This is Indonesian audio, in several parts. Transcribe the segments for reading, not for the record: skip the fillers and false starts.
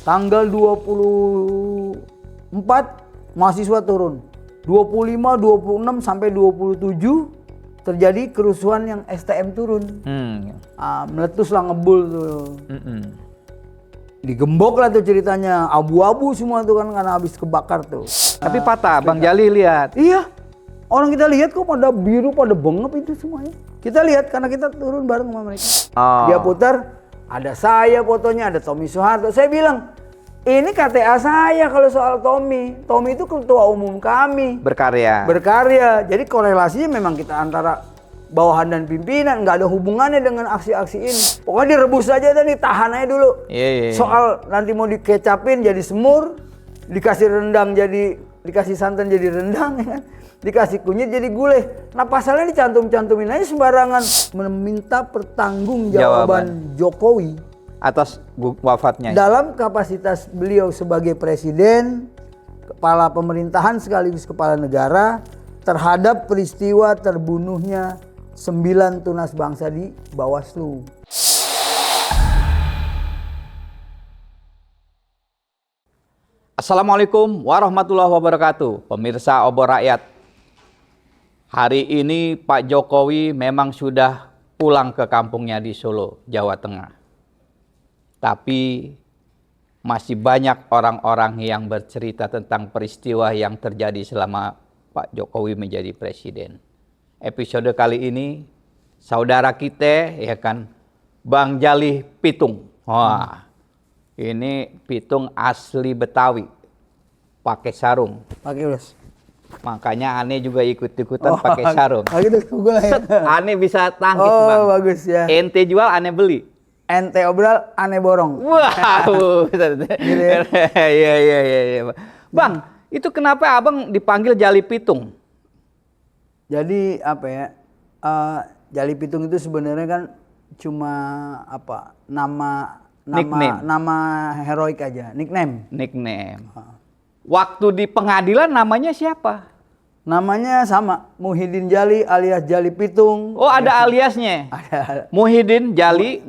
Tanggal 24 mahasiswa turun. 25, 26 sampai 27 terjadi kerusuhan yang STM turun. Meletus lah, ngebul tuh. Digembok lah tuh ceritanya. Abu-abu semua tuh kan karena habis kebakar tuh. Tapi patah, Bang Jali lihat. Iya. Orang kita lihat kok pada biru, pada bengep itu semuanya. Kita lihat karena kita turun bareng sama mereka. Dia putar, ada saya fotonya, ada Tommy Soeharto. Saya bilang, ini KTA saya kalau soal Tommy. Tommy itu ketua umum kami. Berkarya. Jadi korelasinya memang kita antara bawahan dan pimpinan. Nggak ada hubungannya dengan aksi-aksi ini. Pokoknya direbus aja dan ditahan aja dulu. Soal nanti mau dikecapin jadi semur. Dikasih rendang jadi, dikasih santan jadi rendang ya kan. Dikasih kunyit jadi gulai. Nah pasalnya dicantum-cantumin aja sembarangan. Meminta pertanggungjawaban Jokowi atas wafatnya. Dalam kapasitas beliau sebagai presiden, kepala pemerintahan sekaligus kepala negara terhadap peristiwa terbunuhnya 9 tunas bangsa di Bawaslu. Assalamualaikum warahmatullahi wabarakatuh. Pemirsa Obor Rakyat. Hari ini Pak Jokowi memang sudah pulang ke kampungnya di Solo, Jawa Tengah. Tapi masih banyak orang-orang yang bercerita tentang peristiwa yang terjadi selama Pak Jokowi menjadi presiden. Episode kali ini saudara kita ya kan, Bang Jali Pitung. Wah, ini Pitung asli Betawi, pakai sarung. Pakai ulas. Makanya Ane juga ikut-ikutan pakai sarung. Ane bisa tangkis Bang. Bagus ya. Ente jual, Ane beli. Ente obral, Ane borong. Wow. Iya. Bang, itu kenapa abang dipanggil Jali Pitung? Jadi apa ya? Jali Pitung itu sebenarnya kan cuma apa? Nama heroik aja, nickname. Waktu di pengadilan namanya siapa? Namanya sama, Muhyiddin Jali alias Jali Pitung. Oh, ada aliasnya? Ada. Muhyiddin Jali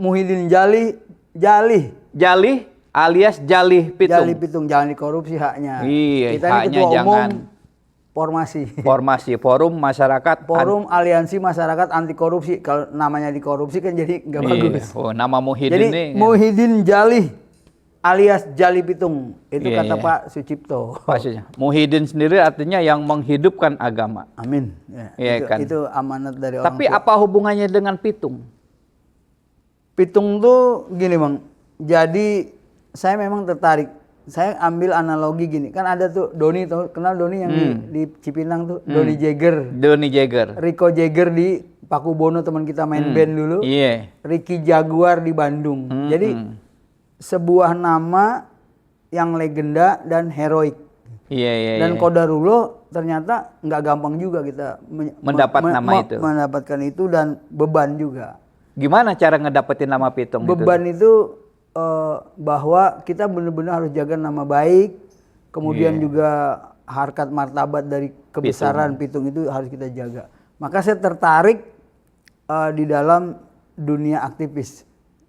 alias Jali Pitung. Jali Pitung, jangan dikorupsi haknya. Iya, kita ini ketua umum Forum Masyarakat. Forum Aliansi Masyarakat Anti Korupsi. Kalau namanya dikorupsi kan jadi nggak bagus. Oh, nama Muhyiddin jadi, nih. Muhyiddin Jali alias Jali Pitung, itu kata Pak Sucipto. Muhyiddin sendiri artinya yang menghidupkan agama. Amin. Itu amanat dari orang tua. Tapi apa hubungannya dengan Pitung? Pitung tuh gini Bang, jadi saya memang tertarik. Saya ambil analogi gini, kan ada tuh Doni, kenal Doni yang di Cipinang tuh, Doni Jagger. Rico Jagger di Pakubono, teman kita main band dulu. Ricky Jaguar di Bandung. Jadi sebuah nama yang legenda dan heroik. Dan Qadarullah ternyata nggak gampang juga kita mendapatkan itu dan beban juga. Gimana cara ngedapetin nama Pitung? Beban itu bahwa kita benar-benar harus jaga nama baik, kemudian juga harkat martabat dari kebesaran Pitung itu harus kita jaga. Maka saya tertarik di dalam dunia aktivis.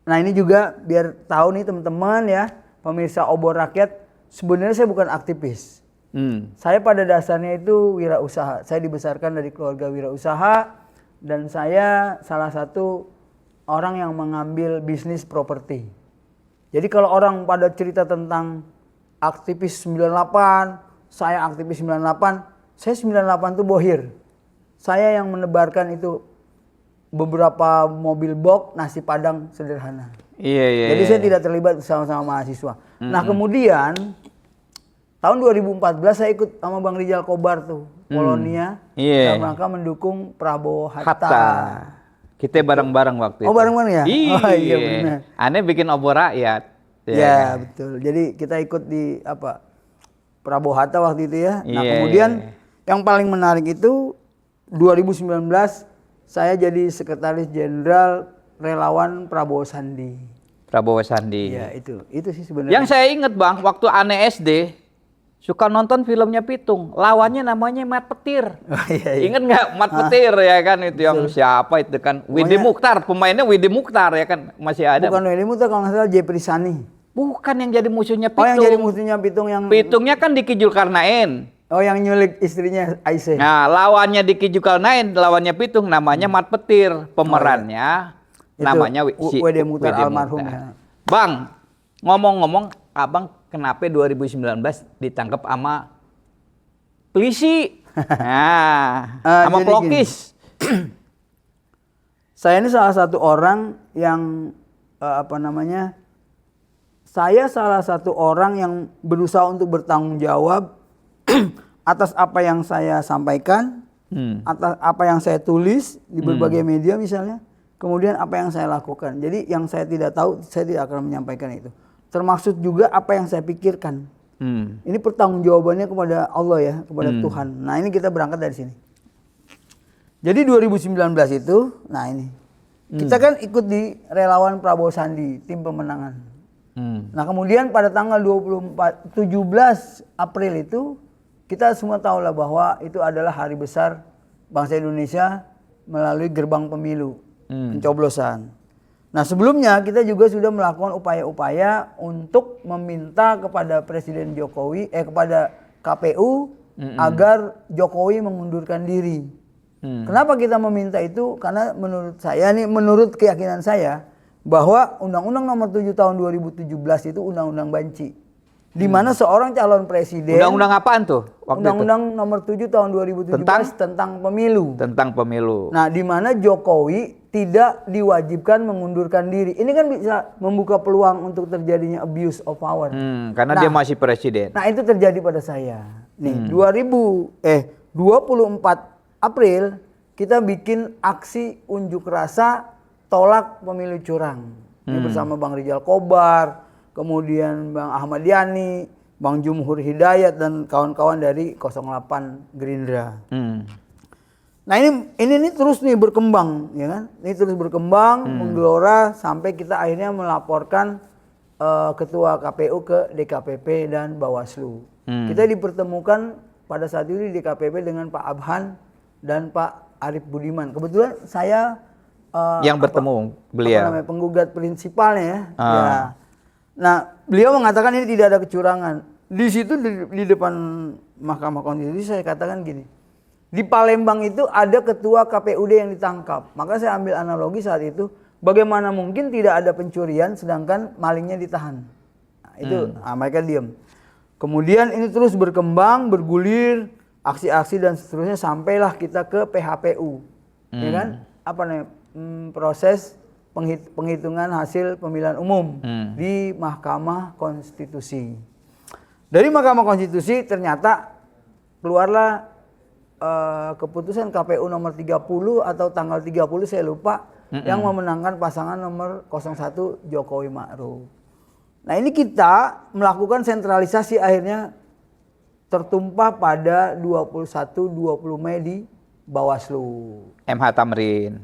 Nah ini juga biar tahu nih teman-teman ya, pemirsa Obor Rakyat, sebenarnya saya bukan aktivis. Saya pada dasarnya itu wirausaha. Saya dibesarkan dari keluarga wirausaha dan saya salah satu orang yang mengambil bisnis properti. Jadi kalau orang pada cerita tentang aktivis 98, saya aktivis 98, saya 98 itu bohir. Saya yang menebarkan itu beberapa mobil box nasi padang sederhana. Jadi saya tidak terlibat sama mahasiswa. Nah kemudian tahun 2014 saya ikut sama Bang Rijal Kobar tuh, Polonia, dalam rangka mendukung Prabowo Hatta. Kita bareng-bareng waktu itu. Oh bareng-bareng ya? Iya benar. Ane bikin Obor Rakyat. Ya betul. Jadi kita ikut di Prabowo Hatta waktu itu ya. Nah kemudian yang paling menarik itu 2019 saya jadi sekretaris jenderal relawan Prabowo Sandi. Ya itu sih sebenarnya. Yang saya ingat Bang, waktu Ane SD suka nonton filmnya Pitung, lawannya namanya Mat Petir. Ingat nggak Mat Petir ya kan itu yang siapa itu kan? Widi Mukhtar, pemainnya Widi Mukhtar ya kan masih ada. Bukan Widi Mukhtar kalau nggak salah Jepri Sani. Bukan yang jadi musuhnya Oh, Pitung. yang jadi musuhnya Pitung yang... Pitungnya kan Diki Zulkarnain. Oh, yang nyulik istrinya Aisyah. Nah, lawannya Diki Zulkarnain, lawannya Pitung namanya Mat Petir. Pemerannya Itu, namanya W.D. Mukhtar almarhum ya. Bang, ngomong-ngomong, abang kenapa 2019 ditangkap sama polisi? Nah, sama jadi pelokis. Saya ini salah satu orang yang saya salah satu orang yang berusaha untuk bertanggung jawab atas apa yang saya sampaikan, atas apa yang saya tulis di berbagai media misalnya, kemudian apa yang saya lakukan. Jadi yang saya tidak tahu, saya tidak akan menyampaikan itu. Termasuk juga apa yang saya pikirkan. Ini pertanggungjawabannya kepada Allah ya, kepada Tuhan. Nah, ini kita berangkat dari sini. Jadi 2019 itu, nah ini. Kita kan ikut di relawan Prabowo Sandi, tim pemenangan. Nah, kemudian pada tanggal 17 April itu, kita semua tahulah bahwa itu adalah hari besar bangsa Indonesia melalui gerbang pemilu, pencoblosan. Nah, sebelumnya kita juga sudah melakukan upaya-upaya untuk meminta kepada Presiden Jokowi, kepada KPU agar Jokowi mengundurkan diri. Kenapa kita meminta itu? Karena menurut saya nih, menurut keyakinan saya, bahwa Undang-Undang Nomor 7 Tahun 2017 itu undang-undang banci. Di mana seorang calon presiden... Undang-undang apaan tuh? Undang-Undang Nomor 7 Tahun 2017 tentang pemilu. Tentang pemilu. Nah, di mana Jokowi tidak diwajibkan mengundurkan diri. Ini kan bisa membuka peluang untuk terjadinya abuse of power. Karena dia masih presiden. Nah, itu terjadi pada saya. Nih, 24 April kita bikin aksi unjuk rasa tolak pemilu curang. Ini bersama Bang Rijal Kobar, kemudian Bang Ahmad Yani, Bang Jumhur Hidayat dan kawan-kawan dari 08 Gerindra. Nah, ini terus nih berkembang, ya kan? Ini terus berkembang, menggelora sampai kita akhirnya melaporkan ketua KPU ke DKPP dan Bawaslu. Kita dipertemukan pada saat itu di DKPP dengan Pak Abhan dan Pak Arief Budiman. Kebetulan saya yang bertemu beliau. Penggugat prinsipalnya ya. Ya. Nah, beliau mengatakan ini tidak ada kecurangan. Di situ di depan Mahkamah Konstitusi saya katakan gini. Di Palembang itu ada ketua KPUD yang ditangkap. Maka saya ambil analogi saat itu, bagaimana mungkin tidak ada pencurian sedangkan malingnya ditahan. Nah, itu mereka diam. Kemudian ini terus berkembang, bergulir, aksi-aksi dan seterusnya sampailah kita ke PHPU. Ya kan? Apa namanya? Proses penghitungan hasil pemilihan umum di Mahkamah Konstitusi. Dari Mahkamah Konstitusi ternyata keluarlah keputusan KPU nomor 30 atau tanggal 30 saya lupa yang memenangkan pasangan nomor 01 Jokowi Ma'ruf. Nah, ini kita melakukan sentralisasi akhirnya tertumpah pada 21-20 Mei di Bawaslu. MH Tamrin.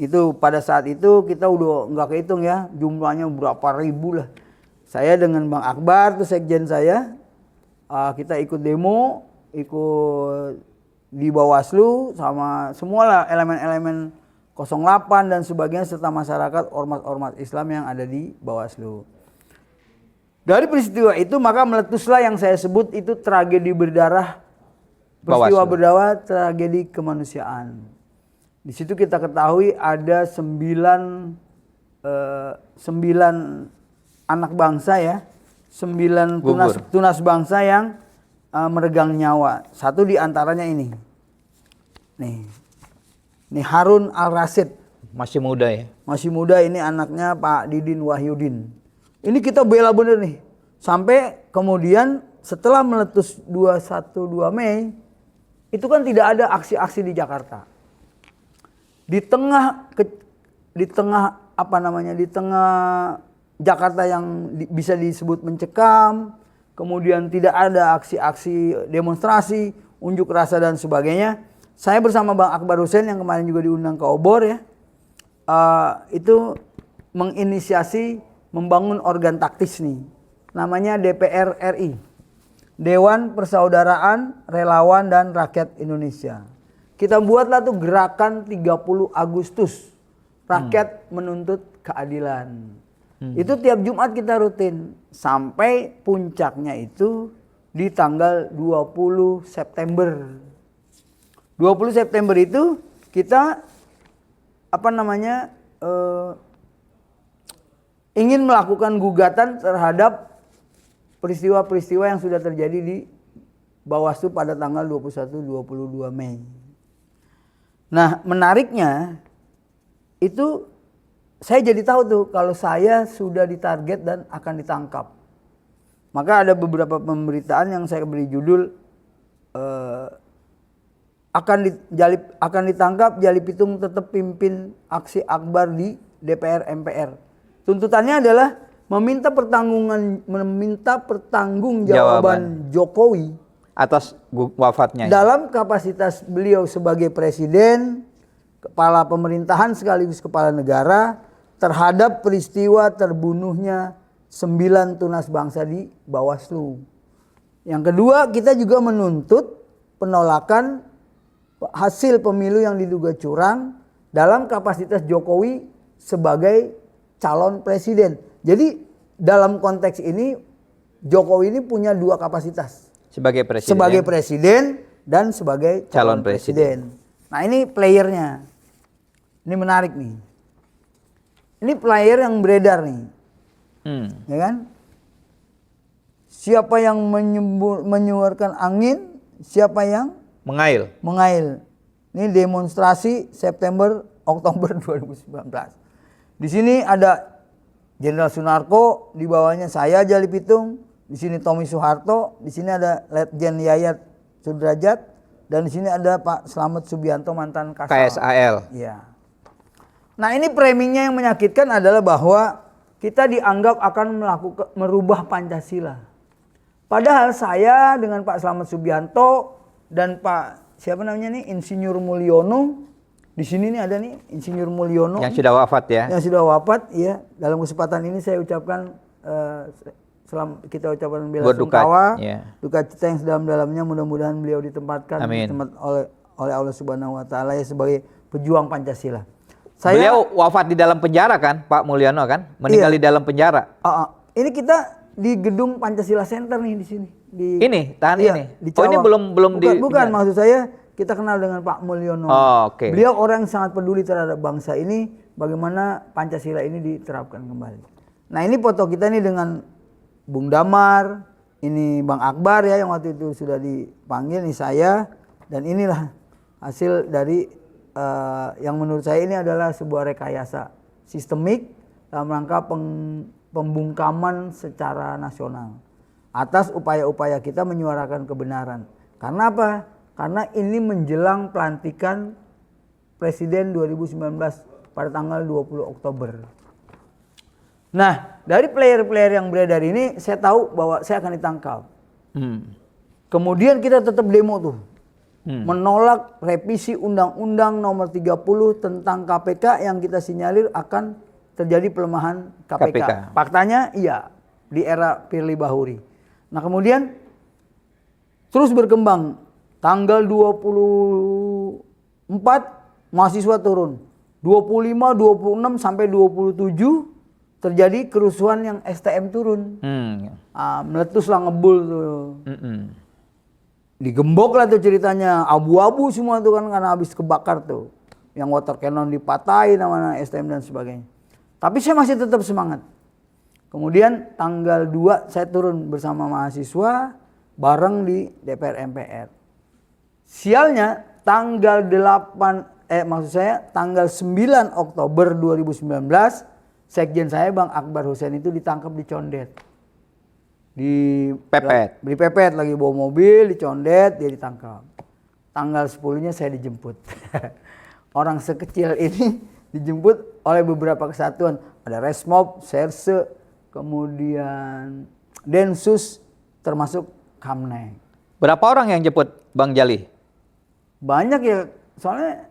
Itu pada saat itu kita udah nggak kehitung ya jumlahnya berapa ribu lah. Saya dengan Bang Akbar tuh sekjen saya, kita ikut demo, ikut di Bawaslu sama semua lah elemen-elemen 08 dan sebagainya serta masyarakat ormas-ormas Islam yang ada di Bawaslu. Dari peristiwa itu maka meletuslah yang saya sebut itu tragedi berdarah. Peristiwa berdarah tragedi kemanusiaan. Di situ kita ketahui ada 9 anak bangsa ya, 9 tunas bangsa yang meregang nyawa. Satu di antaranya ini. Nih Harun Al-Rasyid. Masih muda ya? Masih muda, ini anaknya Pak Didin Wahyudin. Ini kita bela bener nih. Sampai kemudian setelah meletus 212 Mei, itu kan tidak ada aksi-aksi di Jakarta. Di tengah Jakarta yang bisa disebut mencekam, kemudian tidak ada aksi-aksi demonstrasi, unjuk rasa dan sebagainya. Saya bersama Bang Akbar Hussein yang kemarin juga diundang ke Obor ya, itu menginisiasi membangun organ taktis nih, namanya DPR RI. Dewan Persaudaraan Relawan dan Rakyat Indonesia. Kita buatlah tuh gerakan 30 Agustus. Rakyat menuntut keadilan. Itu tiap Jumat kita rutin. Sampai puncaknya itu di tanggal 20 September. 20 September itu kita ingin melakukan gugatan terhadap peristiwa-peristiwa yang sudah terjadi di Bawaslu pada tanggal 21-22 Mei. Nah, menariknya itu saya jadi tahu tuh kalau saya sudah ditarget dan akan ditangkap. Maka ada beberapa pemberitaan yang saya beri judul akan ditangkap, Jali Pitung tetap pimpin aksi akbar di DPR MPR. Tuntutannya adalah meminta pertanggungjawaban Jokowi atas wafatnya dalam kapasitas beliau sebagai presiden, kepala pemerintahan sekaligus kepala negara terhadap peristiwa terbunuhnya 9 tunas bangsa di Bawaslu. Yang kedua, kita juga menuntut penolakan hasil pemilu yang diduga curang dalam kapasitas Jokowi sebagai calon presiden. Jadi dalam konteks ini Jokowi ini punya dua kapasitas. Sebagai presiden dan sebagai calon presiden. Nah, ini playernya. Ini menarik nih. Ini player yang beredar nih. Ya kan? Siapa yang menyuarkan angin, siapa yang mengail. Ini demonstrasi September Oktober 2019. Di sini ada Jenderal Sunarko, di bawahnya saya Jali Pitung, di sini Tommy Soeharto, di sini ada Letjen Yayat Sudrajat, dan di sini ada Pak Slamet Subianto mantan KSAL. Iya. Nah, ini framingnya yang menyakitkan adalah bahwa kita dianggap akan merubah Pancasila. Padahal saya dengan Pak Slamet Subianto dan Pak siapa namanya nih Insinyur Mulyono, di sini nih ada nih Insinyur Mulyono yang sudah wafat ya. Yang sudah wafat ya. Dalam kesempatan ini saya ucapkan kita ucapkan bela sungkawa, duka cita yang sedalam-dalamnya, mudah-mudahan beliau ditempatkan di tempat oleh Allah Subhanahu wa taala ya sebagai pejuang Pancasila. Beliau wafat di dalam penjara kan, Pak Mulyono kan? Meninggal di dalam penjara. Ini kita di gedung Pancasila Center nih di sini. Ini di oh, ini belum bukan maksud saya kita kenal dengan Pak Mulyono. Okay. Beliau orang yang sangat peduli terhadap bangsa ini, bagaimana Pancasila ini diterapkan kembali. Nah, ini foto kita nih dengan Bung Damar, ini Bang Akbar ya yang waktu itu sudah dipanggil, ini saya, dan inilah hasil dari yang menurut saya ini adalah sebuah rekayasa sistemik dalam rangka pembungkaman secara nasional atas upaya-upaya kita menyuarakan kebenaran. Karena apa? Karena ini menjelang pelantikan Presiden 2019 pada tanggal 20 Oktober. Nah, dari player-player yang beredar ini saya tahu bahwa saya akan ditangkap. Kemudian kita tetap demo tuh. Menolak revisi Undang-Undang Nomor 30 tentang KPK yang kita sinyalir akan terjadi pelemahan KPK. Faktanya iya, di era Firly Bahuri. Nah, kemudian terus berkembang. Tanggal 24 mahasiswa turun. 25, 26 sampai 27 terjadi kerusuhan yang STM turun. Meletuslah ngebul tuh. Digembok lah tuh ceritanya. Abu-abu semua tuh kan karena habis kebakar tuh. Yang water cannon dipatahin sama STM dan sebagainya. Tapi saya masih tetap semangat. Kemudian tanggal 2 saya turun bersama mahasiswa bareng di DPR MPR. Sialnya tanggal 9 Oktober 2019 sekjen saya Bang Akbar Hussein itu ditangkap di Condet. Dipepet lagi bawa mobil, dicondet, dia ditangkap. Tanggal 10-nya saya dijemput. Orang sekecil ini dijemput oleh beberapa kesatuan. Ada Resmob, Serse, kemudian Densus, termasuk Kamnek. Berapa orang yang jemput Bang Jali? Banyak ya, soalnya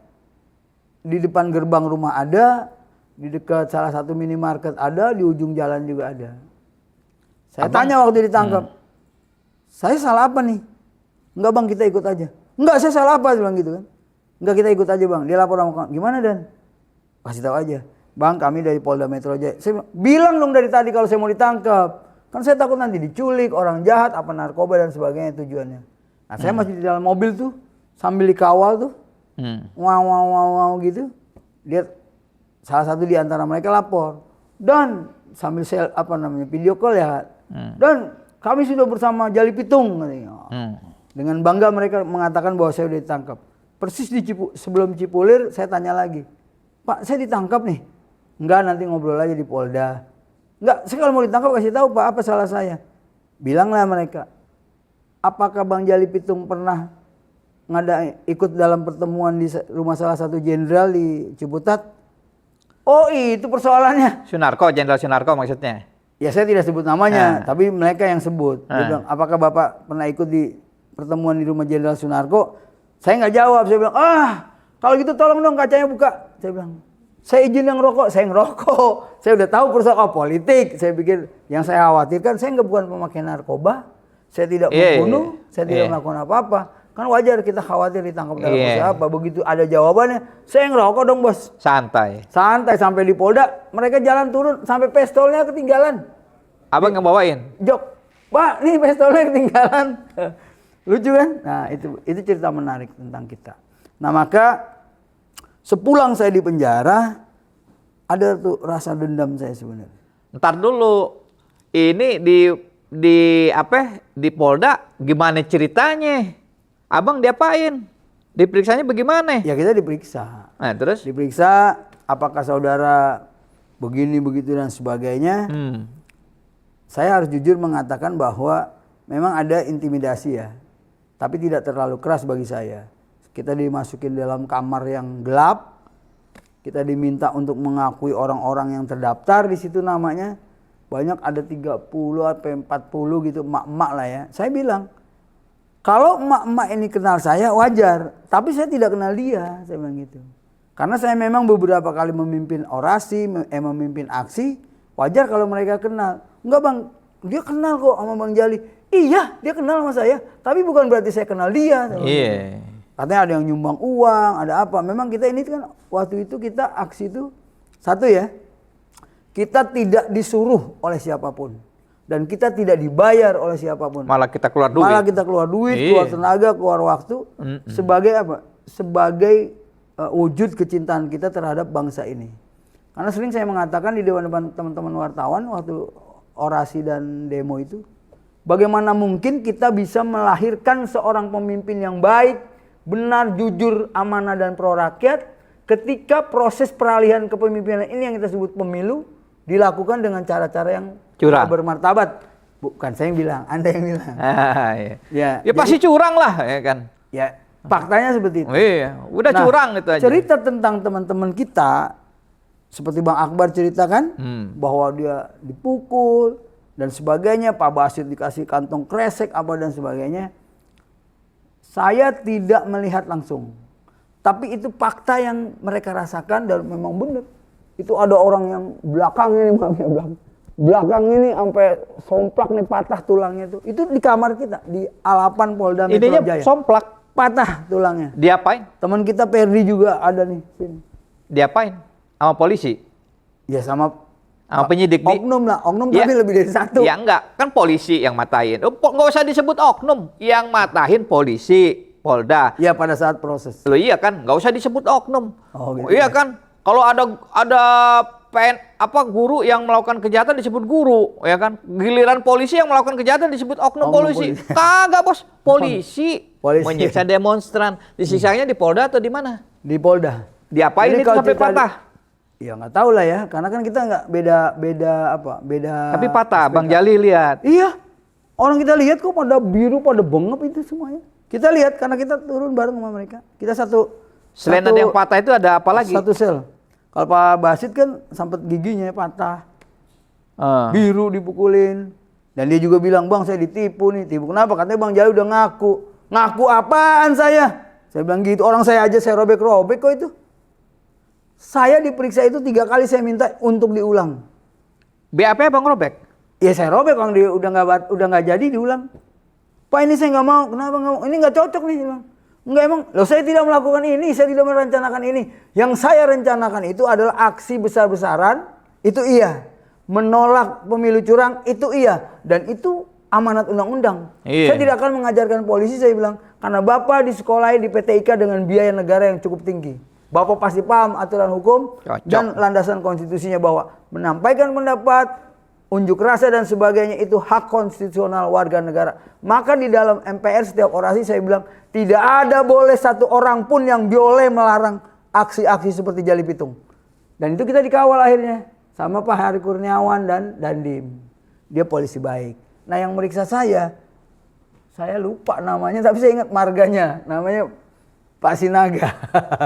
di depan gerbang rumah ada, di dekat salah satu minimarket ada, di ujung jalan juga ada. Saya tanya waktu ditangkap, saya salah apa nih? Enggak Bang, kita ikut aja. Enggak, saya salah apa? Dia bilang gitu kan. Enggak, kita ikut aja Bang. Dia lapor sama kawan. Gimana Dan? Kasih tahu aja. Bang, kami dari Polda Metro Jaya. Saya bilang dong dari tadi kalau saya mau ditangkap. Kan saya takut nanti diculik, orang jahat, apa narkoba dan sebagainya tujuannya. Nah, saya masih di dalam mobil tuh, sambil dikawal tuh. Wow gitu. Lihat salah satu di antara mereka lapor. Dan sambil saya video call ya. Dan kami sudah bersama Jali Pitung katanya. Dengan bangga mereka mengatakan bahwa saya sudah ditangkap. Persis di sebelum Cipulir saya tanya lagi. Pak, saya ditangkap nih. Enggak, nanti ngobrol aja di Polda. Enggak, saya kalau mau ditangkap kasih tahu Pak, apa salah saya? Bilanglah mereka. Apakah Bang Jali Pitung pernah ikut dalam pertemuan di rumah salah satu jenderal di Ciputat? Oh, itu persoalannya. Sunarko, Jenderal Sunarko maksudnya? Ya saya tidak sebut namanya, tapi mereka yang sebut. Dia bilang, apakah Bapak pernah ikut di pertemuan di rumah Jenderal Sunarko? Saya nggak jawab, saya bilang, kalau gitu tolong dong kacanya buka. Saya bilang, saya izin yang rokok, saya ngerokok. Saya udah tahu persoalan politik. Saya pikir yang saya khawatirkan, saya bukan pemakai narkoba. Saya tidak membunuh, saya tidak melakukan apa-apa. Kan wajar kita khawatir ditangkap dalam usaha apa. Begitu ada jawabannya, saya ngerokok dong bos. Santai. Santai sampai di Polda, mereka jalan turun sampai pistolnya ketinggalan. Abang ngebawain? Jok, Pak, nih pistolnya ketinggalan. Lucu kan? Nah itu cerita menarik tentang kita. Nah maka sepulang saya di penjara, ada tuh rasa dendam saya sebenarnya. Ntar dulu, ini di Polda gimana ceritanya? Abang diapain? Diperiksanya bagaimana? Ya kita diperiksa. Nah terus? Diperiksa apakah saudara begini begitu dan sebagainya. Saya harus jujur mengatakan bahwa memang ada intimidasi ya, tapi tidak terlalu keras bagi saya. Kita dimasukin dalam kamar yang gelap, kita diminta untuk mengakui orang-orang yang terdaftar di situ namanya. Banyak ada 30 sampai 40 gitu, emak-emak lah ya. Saya bilang, kalau emak-emak ini kenal saya wajar, tapi saya tidak kenal dia, saya bilang gitu. Karena saya memang beberapa kali memimpin orasi, memimpin aksi, wajar kalau mereka kenal. Enggak bang, dia kenal kok sama Bang Jali. Iya, dia kenal sama saya, tapi bukan berarti saya kenal dia. Iya. Katanya ada yang nyumbang uang, ada apa. Memang kita ini kan waktu itu kita aksi itu satu ya, kita tidak disuruh oleh siapapun. Dan kita tidak dibayar oleh siapapun. Malah kita keluar duit. Malah kita keluar duit, keluar tenaga, keluar waktu. Sebagai apa? Sebagai wujud kecintaan kita terhadap bangsa ini. Karena sering saya mengatakan di depan teman-teman wartawan waktu orasi dan demo itu, bagaimana mungkin kita bisa melahirkan seorang pemimpin yang baik, benar, jujur, amanah dan pro rakyat ketika proses peralihan kepemimpinan ini yang kita sebut pemilu dilakukan dengan cara-cara yang curang, bermartabat. Bukan saya yang bilang, Anda yang bilang. Ya pasti curang lah ya kan. Ya, faktanya seperti itu. Iya, udah curang itu aja. Cerita tentang teman-teman kita seperti Bang Akbar ceritakan bahwa dia dipukul dan sebagainya, Pak Basit dikasih kantong kresek apa dan sebagainya. Saya tidak melihat langsung. Tapi itu fakta yang mereka rasakan dan memang benar. Itu ada orang yang belakang ini, belakang ini sampai somplak nih, patah tulangnya itu. Itu di kamar kita di Alapan Polda Metro Jaya. Intinya somplak, patah tulangnya. Diapain? Teman kita Perdi juga ada nih sini. Diapain? Sama polisi? Ya sama penyidik. Oknum lah, oknum ya, tapi lebih dari satu. Ya enggak, kan polisi yang matahin. Nggak usah disebut oknum, yang matahin polisi, Polda. Ya pada saat proses. Loh iya kan, nggak usah disebut oknum. Oh, gitu iya ya. kan, kalau ada guru yang melakukan kejahatan disebut guru, ya kan. Giliran polisi yang melakukan kejahatan disebut oknum polisi. Kagak bos, polisi. Menyiksa demonstran. Disiksanya di Polda atau di mana? Di Polda. Diapain itu sampai patah? Ya nggak tahu lah ya, karena kan kita nggak beda. Tapi patah, Bang Jali lihat. Iya, orang kita lihat kok pada biru, pada bengep itu semuanya. Kita lihat karena kita turun bareng sama mereka. Kita satu. Selain ada yang patah itu ada apa lagi? Satu sel. Kalau Pak Basit kan sempat giginya patah, biru dipukulin. Dan dia juga bilang, Bang saya ditipu nih. Tipu kenapa? Katanya Bang Jali udah ngaku. Ngaku apaan saya? Saya bilang gitu, orang saya aja saya robek-robek kok itu. Saya diperiksa itu 3 kali saya minta untuk diulang. BAP Bang robek? Ya saya robek Bang, dia udah nggak jadi diulang. Pak ini saya nggak mau, kenapa nggak mau? Ini nggak cocok nih Bang. Enggak emang, loh saya tidak melakukan ini, saya tidak merencanakan ini. Yang saya rencanakan itu adalah aksi besar-besaran, itu iya. Menolak pemilu curang, itu iya. Dan itu amanat undang-undang. Iya. Saya tidak akan mengajarkan polisi, saya bilang, karena Bapak disekolahi di PT IKA dengan biaya negara yang cukup tinggi. Bapak pasti paham aturan hukum dan landasan konstitusinya bahwa menyampaikan pendapat, unjuk rasa dan sebagainya itu hak konstitusional warga negara. Maka di dalam MPR setiap orasi saya bilang tidak ada boleh satu orang pun yang boleh melarang aksi-aksi seperti Jali Pitung. Dan itu kita dikawal akhirnya sama Pak Hari Kurniawan dan Dandim. Dia polisi baik. Nah yang meriksa saya lupa namanya tapi saya ingat marganya. Namanya Pak Sinaga.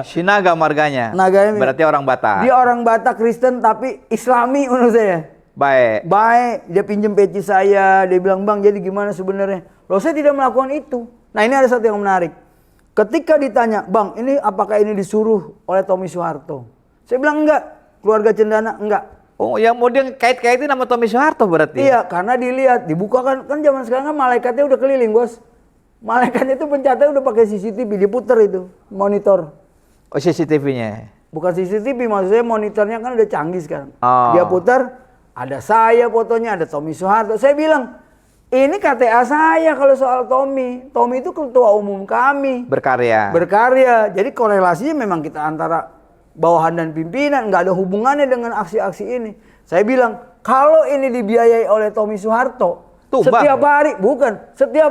Sinaga marganya. Naganya, berarti orang Batak. Dia orang Batak Kristen tapi Islami menurut saya. Baik. Baik, dia pinjem peci saya, dia bilang, "Bang, jadi gimana sebenarnya?" Loh, saya tidak melakukan itu. Nah, ini ada satu yang menarik. Ketika ditanya, "Bang, ini apakah ini disuruh oleh Tommy Soeharto?" Saya bilang, "Enggak." Keluarga Cendana, enggak. Oh, yang mau dia kait-kaitin sama Tommy Soeharto berarti? Iya, karena dilihat, dibuka kan zaman sekarang kan malaikatnya udah keliling, Bos. Malaikatnya itu pencatnya udah pakai CCTV, diputer itu, monitor. Oh, CCTV-nya. Bukan CCTV, maksudnya monitornya kan udah canggih sekarang. Oh. Dia putar, ada saya fotonya, ada Tommy Soeharto. Saya bilang, ini KTA saya kalau soal Tommy. Tommy itu ketua umum kami. Berkarya. Jadi korelasinya memang kita antara bawahan dan pimpinan. Nggak ada hubungannya dengan aksi-aksi ini. Saya bilang, kalau ini dibiayai oleh Tommy Soeharto. Setiap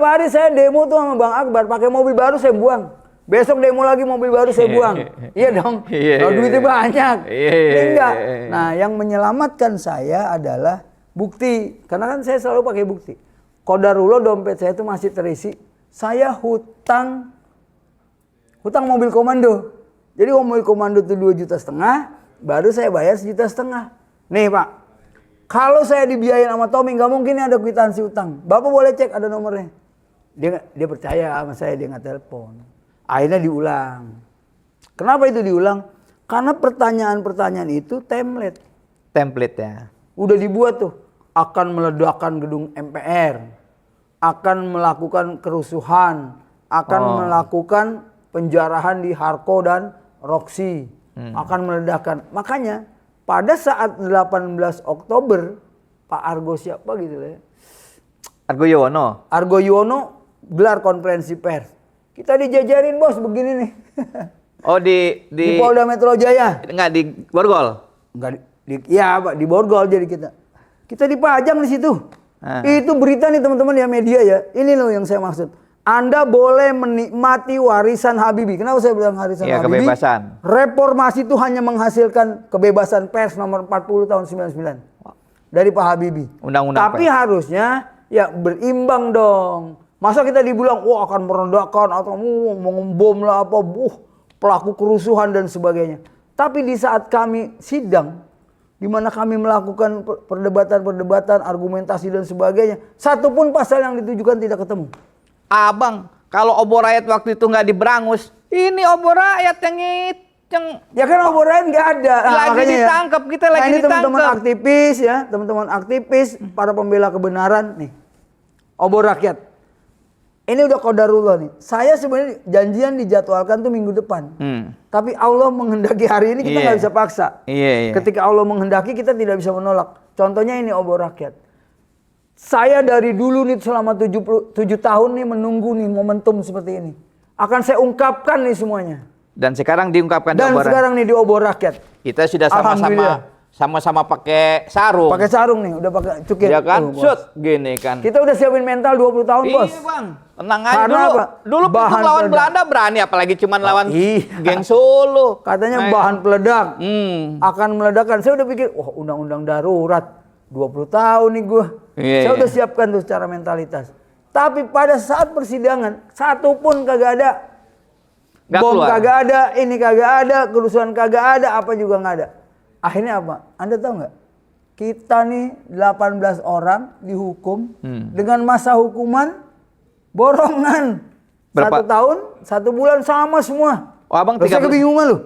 hari saya demo tuh sama Bang Akbar. Pakai mobil baru saya buang. Besok demo lagi mobil baru saya buang. Iya dong. Kalau duitnya banyak. Enggak. Nah, yang menyelamatkan saya adalah bukti. Karena kan saya selalu pakai bukti. Qadarullah dompet saya itu masih terisi. Saya hutang mobil komando. Jadi mobil komando itu 2,5 juta, baru saya bayar 1,5 juta. Nih, Pak. Kalau saya dibiayain sama Tommy, nggak mungkin ada kwitansi utang. Bapak boleh cek ada nomornya. Dia percaya sama saya, dia nggak telepon. Akhirnya diulang. Kenapa itu diulang? Karena pertanyaan-pertanyaan itu template. Template ya. Udah dibuat tuh. Akan meledakkan gedung MPR. Akan melakukan kerusuhan. Akan melakukan penjarahan di Harko dan Roxy. Akan meledakkan. Makanya pada saat 18 Oktober, Pak Argo siapa gitu ya? Argo Yuwono gelar konferensi pers. Kita dijajarin, Bos, begini nih. Oh, di Polda Metro Jaya. Enggak di Borgol. Enggak iya, Pak, di Borgol jadi kita. Kita dipajang di situ. Itu berita nih teman-teman ya media ya. Ini loh yang saya maksud. Anda boleh menikmati warisan Habibie. Kenapa saya bilang warisan Habibie? Kebebasan. Reformasi itu hanya menghasilkan kebebasan pers nomor 40 tahun 99. Dari Pak Habibie. Undang-undang Tapi harusnya ya berimbang dong. Masa kita dibilang, wah akan merendahkan atau mengebom lah apa, pelaku kerusuhan dan sebagainya. Tapi di saat kami sidang, di mana kami melakukan perdebatan-perdebatan, argumentasi dan sebagainya, satupun pasal yang ditujukan tidak ketemu. Abang, kalau obor rakyat waktu itu nggak diberangus, ini obor rakyat yang ya kan obor rakyat nggak ada. Lagi ditangkap, kita lagi ini ditangkap. Teman-teman aktivis ya, teman-teman aktivis, para pembela kebenaran nih. Obor rakyat. Ini udah qadarullah nih. Saya sebenarnya janjian dijadwalkan tuh minggu depan. Tapi Allah menghendaki hari ini kita nggak bisa paksa. Ketika Allah menghendaki kita tidak bisa menolak. Contohnya ini obor rakyat. Saya dari dulu nih selama 7 tahun nih menunggu nih momentum seperti ini. Akan saya ungkapkan nih semuanya. Dan sekarang diungkapkan di obor. Dan sekarang nih di obor rakyat. Kita sudah sama-sama pakai sarung. Pakai sarung nih, udah pakai cukir. Ya kan? Shoot gini kan. Kita udah siapin mental 20 tahun, Bos. Iya, Bang. Tenang aja dulu bahan lawan Belanda berani, apalagi cuma lawan geng Solo. Katanya bahan peledak. Akan meledakkan. Saya udah pikir, wah undang-undang darurat. 20 tahun nih gue. Saya udah siapkan tuh secara mentalitas. Tapi pada saat persidangan, satu pun kagak ada. Bom kagak ada, ini kagak ada, kerusuhan kagak ada, apa juga nggak ada. Akhirnya apa? Anda tahu nggak? Kita nih 18 orang dihukum dengan masa hukuman borongan. Berapa? 1 tahun, 1 bulan sama semua. Oh, Abang saya kebingungan loh.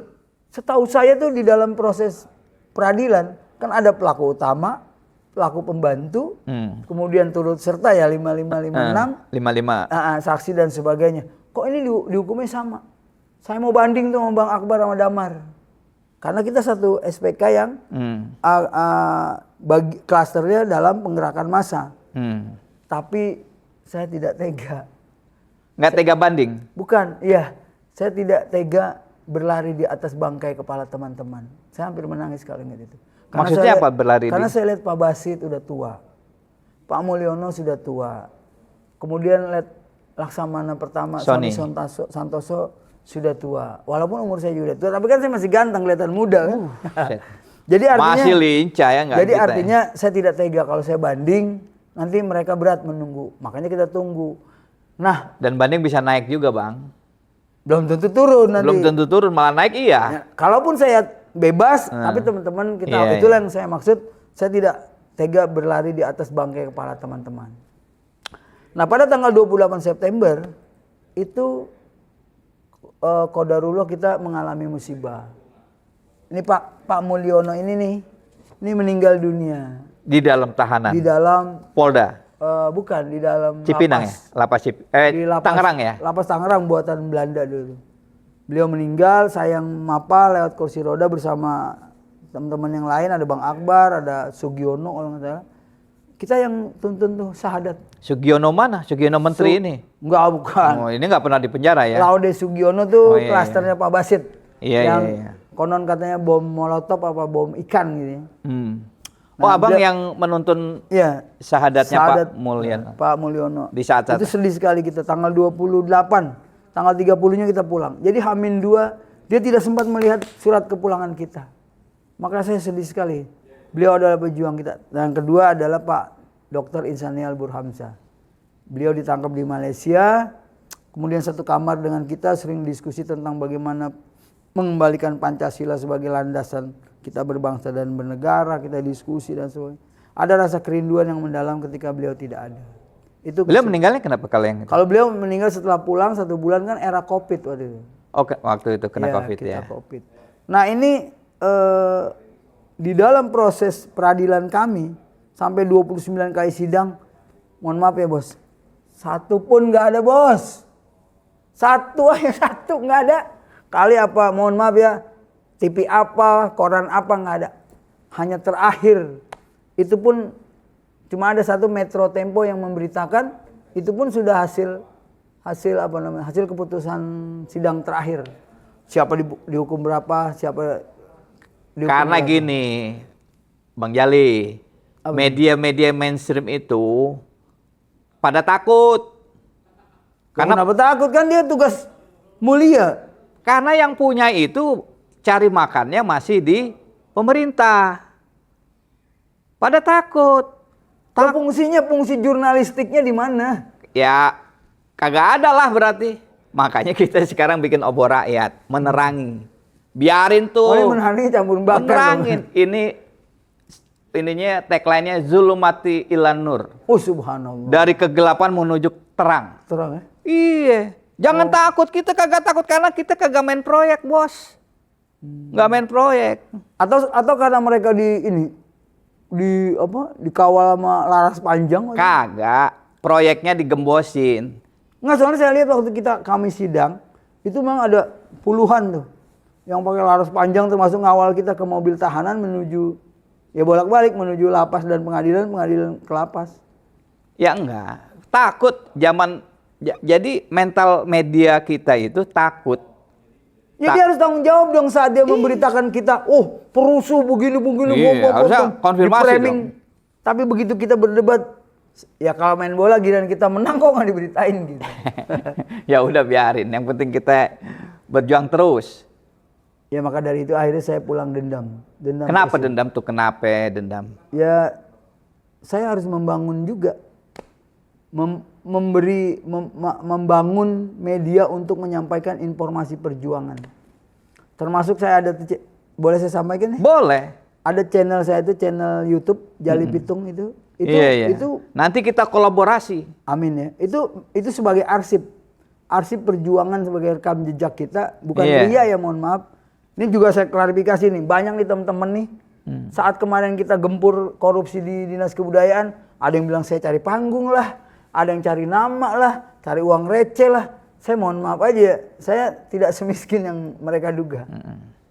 Setahu saya tuh di dalam proses peradilan kan ada pelaku utama, pelaku pembantu, kemudian turut serta ya 5556, 55. Saksi dan sebagainya. Kok ini dihukumnya sama. Saya mau banding tuh sama Bang Akbar sama Damar. Karena kita satu SPK yang bagi klasternya dalam penggerakan massa. Tapi saya tidak tega. Nggak tega banding? Bukan, iya. Saya tidak tega berlari di atas bangkai kepala teman-teman. Saya hampir menangis kalau ingat itu. Maksudnya apa berlari? Karena saya lihat Pak Basit udah tua. Pak Mulyono sudah tua. Kemudian lihat Laksamana pertama, Sony Santoso sudah tua. Walaupun umur saya juga tua, tapi kan saya masih ganteng, kelihatan muda kan. Jadi artinya masih lincah ya nggak? Jadi artinya saya tidak tega kalau saya banding, nanti mereka berat menunggu. Makanya kita tunggu. Nah, dan banding bisa naik juga, Bang. Belum tentu turun nanti. Belum tentu turun, malah naik iya. Ya, kalaupun saya bebas, tapi teman-teman kita itulah yang saya maksud, saya tidak tega berlari di atas bangkai kepala teman-teman. Nah, pada tanggal 28 September itu qadarullah kita mengalami musibah. Ini Pak Mulyono ini meninggal dunia. Di dalam tahanan? Di dalam Polda? Bukan, di dalam Cipinang lapas. Tangerang ya? Lapas Tangerang buatan Belanda dulu. Beliau meninggal, saya yang mapa lewat kursi roda bersama teman-teman yang lain, ada Bang Akbar, ada Sugiono kalau nggak salah. Kita yang tuntun tuh syahadat. Sugiono mana? Sugiono menteri ini? Enggak, bukan. Oh, ini nggak pernah di penjara ya? Laude Sugiono tuh klasternya Pak Basit. Iya. Konon katanya bom molotov apa bom ikan gitu ya. Oh, abang yang menuntun syahadatnya Pak Mulyono. Pak Mulyono. Di saat-saat itu sedih sekali kita tanggal 28, tanggal 30-nya kita pulang. Jadi H-2 dia tidak sempat melihat surat kepulangan kita. Maka saya sedih sekali. Beliau adalah pejuang kita. Dan yang kedua adalah Pak Dr. Insanial Burhamzah. Beliau ditangkap di Malaysia, kemudian satu kamar dengan kita sering diskusi tentang bagaimana mengembalikan Pancasila sebagai landasan kita berbangsa dan bernegara, kita diskusi dan sebagainya. Ada rasa kerinduan yang mendalam ketika beliau tidak ada. Itu beliau meninggalnya kenapa kalau yang itu? Kalau beliau meninggal setelah pulang 1 bulan kan era Covid waktu itu. Oke, waktu itu kena Covid ya. COVID. Nah ini di dalam proses peradilan kami sampai 29 kali sidang, mohon maaf ya bos, satu pun nggak ada bos, satu nggak ada. Kali apa, mohon maaf ya, TV apa, koran apa nggak ada. Hanya terakhir, itu pun cuma ada satu Metro Tempo yang memberitakan, itu pun sudah hasil keputusan sidang terakhir. Siapa dihukum berapa, siapa dihukum karena berapa. Gini, Bang Jali, media-media mainstream itu pada takut. Karena kenapa takut? Kan dia tugas mulia. Karena yang punya itu cari makannya masih di pemerintah. Pada takut. Fungsi jurnalistiknya di mana? Ya kagak ada lah berarti. Makanya kita sekarang bikin obor rakyat, menerangi. Biarin tuh. Menerangi campur bakar. Menerangin. Ininya tagline-nya Zulumati Ilan Nur. Oh subhanallah. Dari kegelapan menuju terang. Terang ya? Iya. Jangan takut, kita kagak takut karena kita kagak main proyek, bos. Nggak main proyek. Atau karena mereka dikawal sama laras panjang? Kagak. Proyeknya digembosin. Nggak, soalnya saya lihat waktu kami sidang, itu memang ada puluhan tuh yang pakai laras panjang, termasuk ngawal kita ke mobil tahanan menuju, ya bolak-balik menuju lapas dan pengadilan ke lapas. Ya enggak. Takut jadi mental media kita itu takut. Ya dia harus tanggung jawab dong saat dia memberitakan kita, oh perusuh begini, harusnya konfirmasi dong. Tapi begitu kita berdebat, ya kalau main bola giliran kita menang kok nggak diberitain gitu. Ya udah biarin, yang penting kita berjuang terus. Ya maka dari itu akhirnya saya pulang dendam. Kenapa dendam tuh? Kenapa dendam? Ya saya harus membangun juga. Membangun media untuk menyampaikan informasi perjuangan. Termasuk saya ada, boleh saya sampaikan? Boleh. Ada channel saya itu, channel YouTube Jali Pitung itu. Itu nanti kita kolaborasi. Amin ya. Itu sebagai arsip perjuangan, sebagai rekam jejak kita, bukan ria ya, mohon maaf. Ini juga saya klarifikasi nih, banyak nih teman-teman nih. Saat kemarin kita gempur korupsi di Dinas Kebudayaan, ada yang bilang saya cari panggung lah. Ada yang cari nama lah, cari uang receh lah. saya mohon maaf aja, saya tidak semiskin yang mereka duga.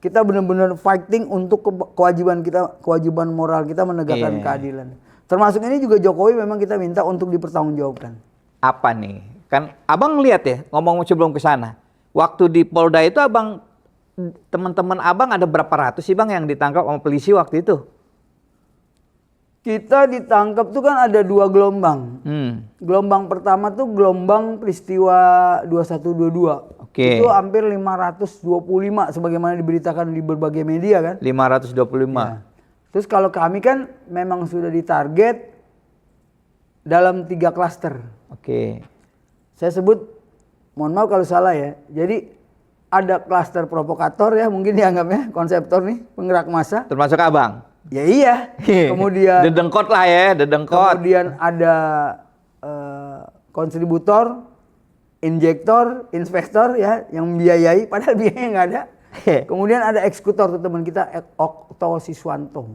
Kita benar-benar fighting untuk kewajiban moral kita menegakkan keadilan. Termasuk ini juga Jokowi memang kita minta untuk dipertanggungjawabkan. Apa nih? Kan abang lihat ya, ngomong sebelum ke sana. Waktu di Polda itu abang, teman-teman abang ada berapa ratus sih bang yang ditangkap sama polisi waktu itu? Kita ditangkap tuh kan ada 2 gelombang. Gelombang pertama tuh gelombang peristiwa 2122. Oke. Itu hampir 525 sebagaimana diberitakan di berbagai media kan. 525. Ya. Terus kalau kami kan memang sudah ditarget dalam 3 klaster. Oke. Saya sebut, mohon maaf kalau salah ya. Jadi ada klaster provokator ya, mungkin dianggapnya konseptor nih, penggerak massa. Termasuk abang? Ya iya. Kemudian dedengkot lah ya, dedengkot. Kemudian ada kontributor, injektor, inspektor ya yang membiayai padahal biayanya nggak ada. Kemudian ada eksekutor tuh teman kita Okto Siswanto.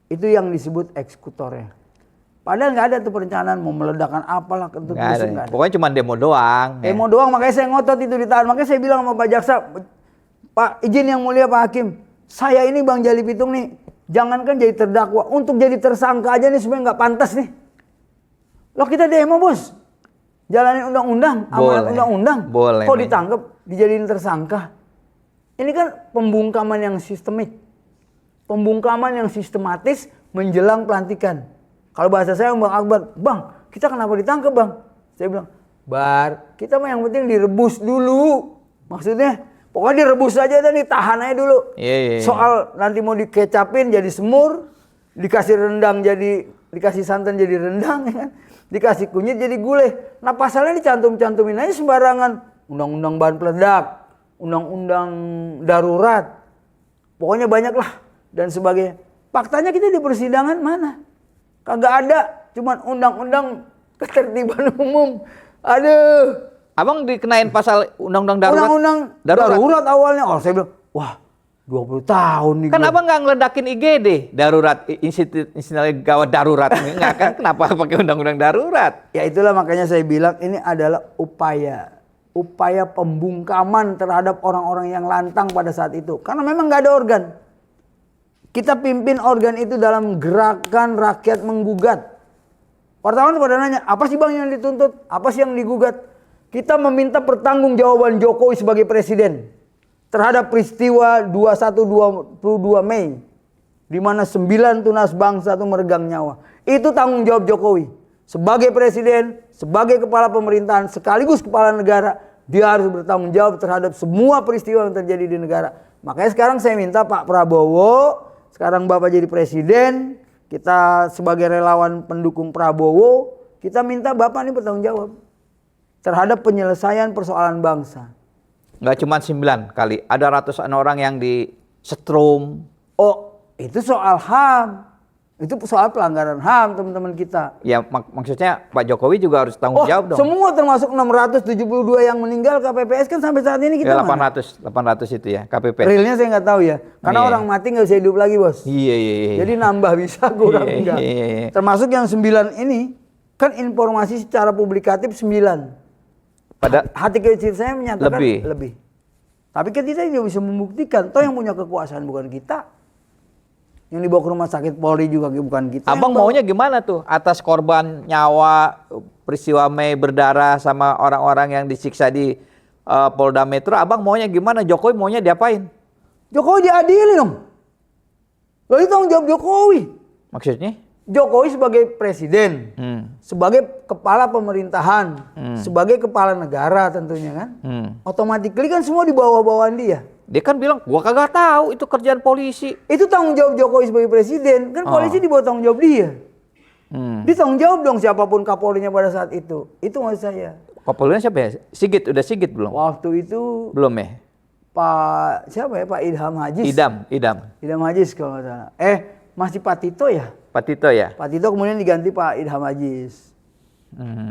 Itu yang disebut eksekutornya. Padahal nggak ada tuh perencanaan mau meledakkan apalah untuk musuh nggak ada. Pokoknya cuma demo doang. Demo doang, makanya saya ngotot itu ditahan. Makanya saya bilang sama Pak Jaksa, Pak izin yang mulia Pak Hakim, saya ini Bang Jali Pitung nih, jangankan jadi terdakwa, untuk jadi tersangka aja nih sebenarnya nggak pantas nih. Loh kita demo bos, jalanin undang-undang, amanat undang-undang. Boleh. Kok ditangkap, dijadiin tersangka? Ini kan pembungkaman yang sistemik, pembungkaman yang sistematis menjelang pelantikan. Kalau bahasa saya Bang Akbar, Bang kita kenapa ditangkap Bang? Saya bilang, Bar, kita mah yang penting direbus dulu. Maksudnya, pokoknya direbus aja dan ditahan aja dulu. Iya. Soal nanti mau dikecapin jadi semur, dikasih rendang jadi, dikasih santan jadi rendang, ya kan? Dikasih kunyit jadi gulai. Nah pasalnya dicantum-cantumin aja sembarangan. Undang-undang bahan peledak, undang-undang darurat, pokoknya banyak lah dan sebagainya. Faktanya kita di persidangan mana? Kagak ada, cuman undang-undang ketertiban umum. Aduh. Abang dikenain pasal undang-undang darurat. Undang-undang darurat awalnya. Oh, saya bilang, wah 20 tahun nih. Kan gua. abang nggak ngeledakin IGD darurat, institusi gawat darurat. Nggak kan, kenapa pakai undang-undang darurat? Ya itulah makanya saya bilang ini adalah upaya pembungkaman terhadap orang-orang yang lantang pada saat itu. Karena memang nggak ada organ. Kita pimpin organ itu dalam gerakan rakyat menggugat. Wartawan pada nanya, apa sih Bang yang dituntut? Apa sih yang digugat? Kita meminta pertanggungjawaban Jokowi sebagai presiden terhadap peristiwa 21-22 Mei di mana 9 tunas bangsa itu meregang nyawa. Itu tanggung jawab Jokowi. Sebagai presiden, sebagai kepala pemerintahan, sekaligus kepala negara, dia harus bertanggung jawab terhadap semua peristiwa yang terjadi di negara. Makanya sekarang saya minta Pak Prabowo, sekarang Bapak jadi presiden, kita sebagai relawan pendukung Prabowo, kita minta Bapak ini bertanggung jawab terhadap penyelesaian persoalan bangsa. Nggak cuma 9 kali, ada ratusan orang yang disetrum. Oh, itu soal HAM. Itu soal pelanggaran HAM teman-teman kita. Ya maksudnya Pak Jokowi juga harus tanggung jawab dong. Semua termasuk 672 yang meninggal KPPS kan sampai saat ini kita ya, 800 itu ya KPPS. Realnya saya nggak tahu ya. Karena orang mati nggak bisa hidup lagi bos. Iya. Jadi nambah bisa kurang enggak. Iya. Termasuk yang 9 ini kan informasi secara publikatif 9. Pada hati kecil saya menyatakan lebih. Tapi kan kita juga bisa membuktikan. Toh yang punya kekuasaan bukan kita. Yang dibawa ke rumah sakit Polri juga bukan kita. Abang maunya gimana tuh atas korban nyawa peristiwa Mei berdarah sama orang-orang yang disiksa di Polda Metro? Abang maunya gimana? Jokowi maunya diapain? Jokowi diadili dong. Loh itu tanggung jawab Jokowi. Maksudnya? Jokowi sebagai presiden, sebagai kepala pemerintahan, sebagai kepala negara tentunya kan. Otomatis kan semua di bawah-bawahan dia. Dia kan bilang, gua kagak tahu itu kerjaan polisi. Itu tanggung jawab Jokowi sebagai presiden, kan polisi di bawah tanggung jawab dia. Dia tanggung jawab dong siapapun Kapolrinya pada saat itu. Itu maksud saya. Kapolrinya siapa ya? Sigit, udah Sigit belum? Waktu itu belum ya? Pak siapa ya? Pak Idham Hajis. Idham Hajis kalau nggak salah. Masih Pak Tito ya? Pak Tito ya? Pak Tito kemudian diganti Pak Idham Hajis.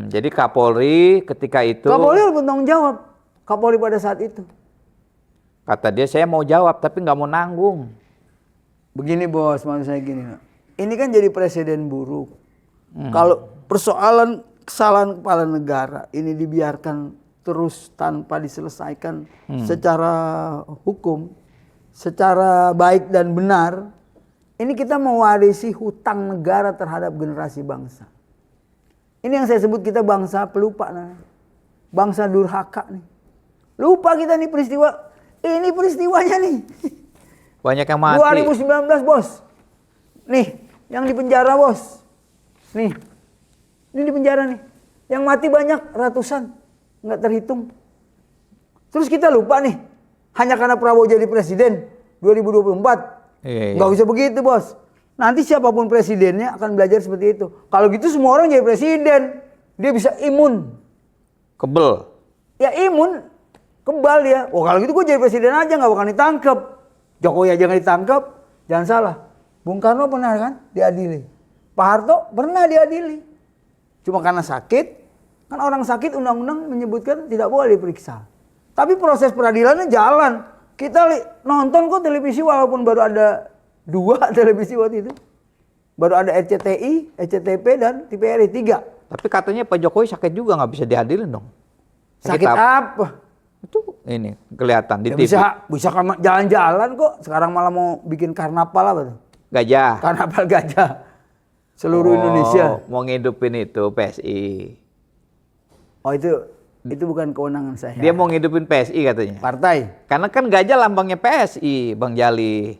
Jadi Kapolri ketika itu... Kapolri harus bertanggung jawab. Kapolri pada saat itu. Kata dia, saya mau jawab tapi nggak mau nanggung. Begini bos, maksud saya gini. Ini kan jadi presiden buruk. Kalau persoalan kesalahan kepala negara ini dibiarkan terus tanpa diselesaikan secara hukum, secara baik dan benar, ini kita mewarisi hutang negara terhadap generasi bangsa. Ini yang saya sebut kita bangsa pelupa, bangsa durhaka nih. Lupa kita nih peristiwa, ini peristiwanya nih. Banyak yang mati. 2019 bos, nih yang di penjara bos, nih, ini di penjara nih, yang mati banyak ratusan, nggak terhitung. Terus kita lupa nih, hanya karena Prabowo jadi presiden 2024. Iya. Nggak bisa begitu bos. Nanti siapapun presidennya akan belajar seperti itu. Kalau gitu semua orang jadi presiden, dia bisa imun. Kebel. Ya imun, kebal dia. Oh kalau gitu gue jadi presiden aja nggak bakal ditangkap. Jokowi aja nggak ditangkap, jangan salah. Bung Karno pernah kan diadili. Pak Harto pernah diadili. Cuma karena sakit, kan orang sakit undang-undang menyebutkan tidak boleh diperiksa. Tapi proses peradilannya jalan. Kita nonton kok televisi walaupun baru ada 2 televisi waktu itu. Baru ada RCTI, SCTV dan TVRI 3. Tapi katanya Pak Jokowi sakit juga nggak bisa diadilin dong. Sakit apa? Itu ini kelihatan di Ya TV. bisa jalan-jalan kok. Sekarang malah mau bikin karnaval apa tuh? Gajah. Karnaval gajah. Seluruh Indonesia. Mau ngidupin itu PSI. Oh itu bukan kewenangan saya. Dia mau ngidupin PSI katanya. Partai. Karena kan gajah lambangnya PSI, Bang Jali.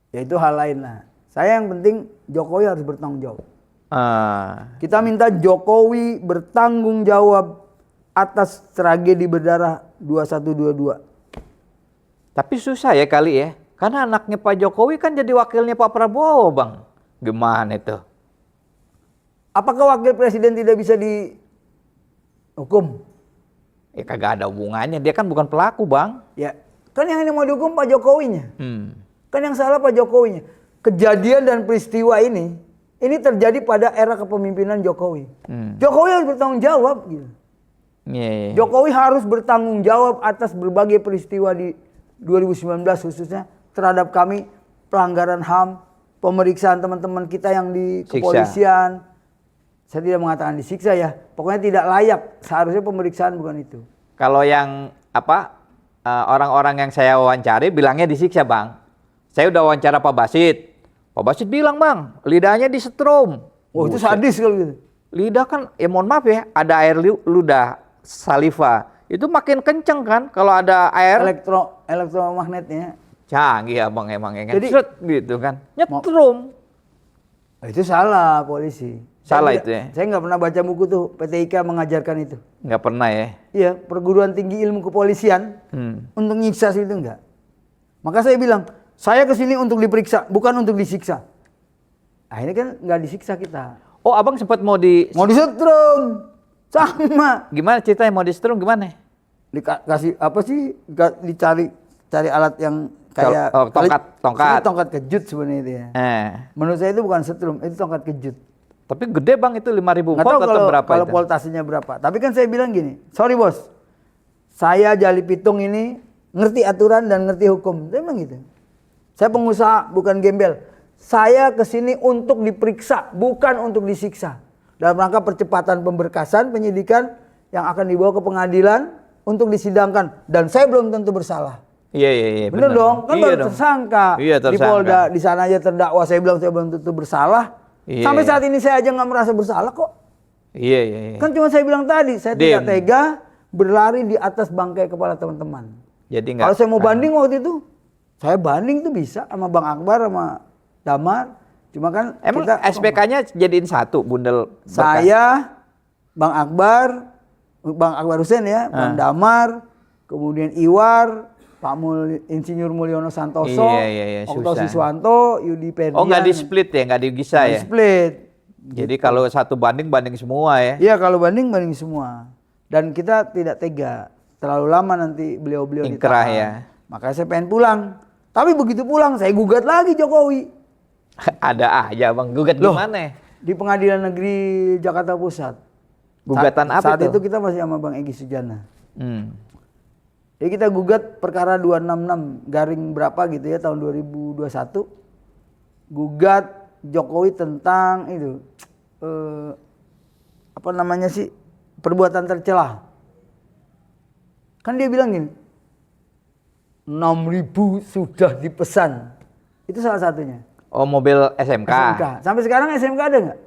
Ya itu hal lain lah. Saya yang penting Jokowi harus bertanggung jawab. Ah, Kita minta Jokowi bertanggung jawab atas tragedi berdarah 2122. tapi susah ya kali ya. Karena anaknya Pak Jokowi kan jadi wakilnya Pak Prabowo, Bang. Gimana itu? Apakah wakil presiden tidak bisa dihukum? Ya kagak ada hubungannya. Dia kan bukan pelaku, Bang. Ya, kan yang ini mau dihukum Pak Jokowinya. Hmm. Kan yang salah Pak Jokowinya. Kejadian dan peristiwa ini terjadi pada era kepemimpinan Jokowi. Jokowi harus bertanggung jawab gitu. Yeah. Jokowi harus bertanggung jawab atas berbagai peristiwa di 2019 khususnya terhadap kami, pelanggaran HAM, pemeriksaan teman-teman kita yang di Siksa. kepolisian. Saya tidak mengatakan disiksa ya, pokoknya tidak layak. Seharusnya pemeriksaan bukan itu. Kalau yang orang-orang yang saya wawancari bilangnya disiksa, Bang. Saya udah wawancara Pak Basit. Pak Basit bilang, Bang, lidahnya disetrum. Oh itu sadis kalau gitu. Lidah kan, ya mohon maaf ya, ada air ludah, saliva. Itu makin kenceng kan kalau ada air. Elektromagnetnya. Canggih abang emang ya kan. Jadi- Sret, gitu kan. Nyetrum. Itu salah polisi. Salah Saya itu ya? Saya nggak pernah baca buku tuh, PTIK mengajarkan itu. Nggak pernah ya. Iya, perguruan tinggi ilmu kepolisian untuk nyiksa itu enggak. Maka saya bilang, saya kesini untuk diperiksa, bukan untuk disiksa. Akhirnya kan nggak disiksa kita. Oh abang sempat mau Mau disetrum, sama. Gimana ceritanya mau disetrum gimana? Dikasih apa sih? Cari alat yang kayak Tongkat. sebenarnya tongkat kejut sebenarnya itu ya. Menurut saya itu bukan setrum, itu tongkat kejut. Tapi gede bang itu 5.000 Nggak volt tahu atau berapa kalau itu? voltasenya berapa. Tapi kan saya bilang gini, sorry bos, saya Jali Pitung ini ngerti aturan dan ngerti hukum. Saya bilang gitu. Saya pengusaha bukan gembel. Saya kesini untuk diperiksa, bukan untuk disiksa. Dalam rangka percepatan pemberkasan penyidikan yang akan dibawa ke pengadilan untuk disidangkan. Dan saya belum tentu bersalah. Iya. Bener dong, kan Iya baru dong. tersangka. Iya, Di tersangka. Polda, di sana aja terdakwa. Saya bilang saya belum tentu bersalah. Iya. Sampai saat ini saya aja nggak merasa bersalah kok. Iya. Kan cuma saya bilang tadi, saya Dim. tidak tega berlari di atas bangkai kepala teman-teman. Jadi nggak. Kalau saya mau banding waktu itu, saya banding tuh bisa sama Bang Akbar sama Damar. Cuma kan Emang kita SPK-nya jadiin satu bundel berkas? saya, Bang Akbar Hussein ya, Bang Damar, kemudian Iwar, Pak Insinyur Mulyono Santoso, Iya, Okto susah. Siswanto, Yudi Ferdian. Oh nggak di split ya, nggak digisah Nggak ya? split. Jadi kalau satu banding semua ya? Iya kalau banding semua. Dan kita tidak tega. Terlalu lama nanti beliau-beliau Ingkrah ditahan. ya. Makanya saya pengen pulang. Tapi begitu pulang saya gugat lagi Jokowi. Ada aja bang, gugat Loh, gimana? di Pengadilan Negeri Jakarta Pusat. Gugatan apa saat itu? itu kita masih sama Bang Egy Sujana. Hmm. Jadi kita gugat perkara 266 garing berapa gitu ya tahun 2021. Gugat Jokowi tentang itu apa namanya sih perbuatan tercela. Kan dia bilang gini, 6.000 sudah dipesan. Itu salah satunya. Oh, mobil SMK. SMK. Sampai sekarang SMK ada nggak?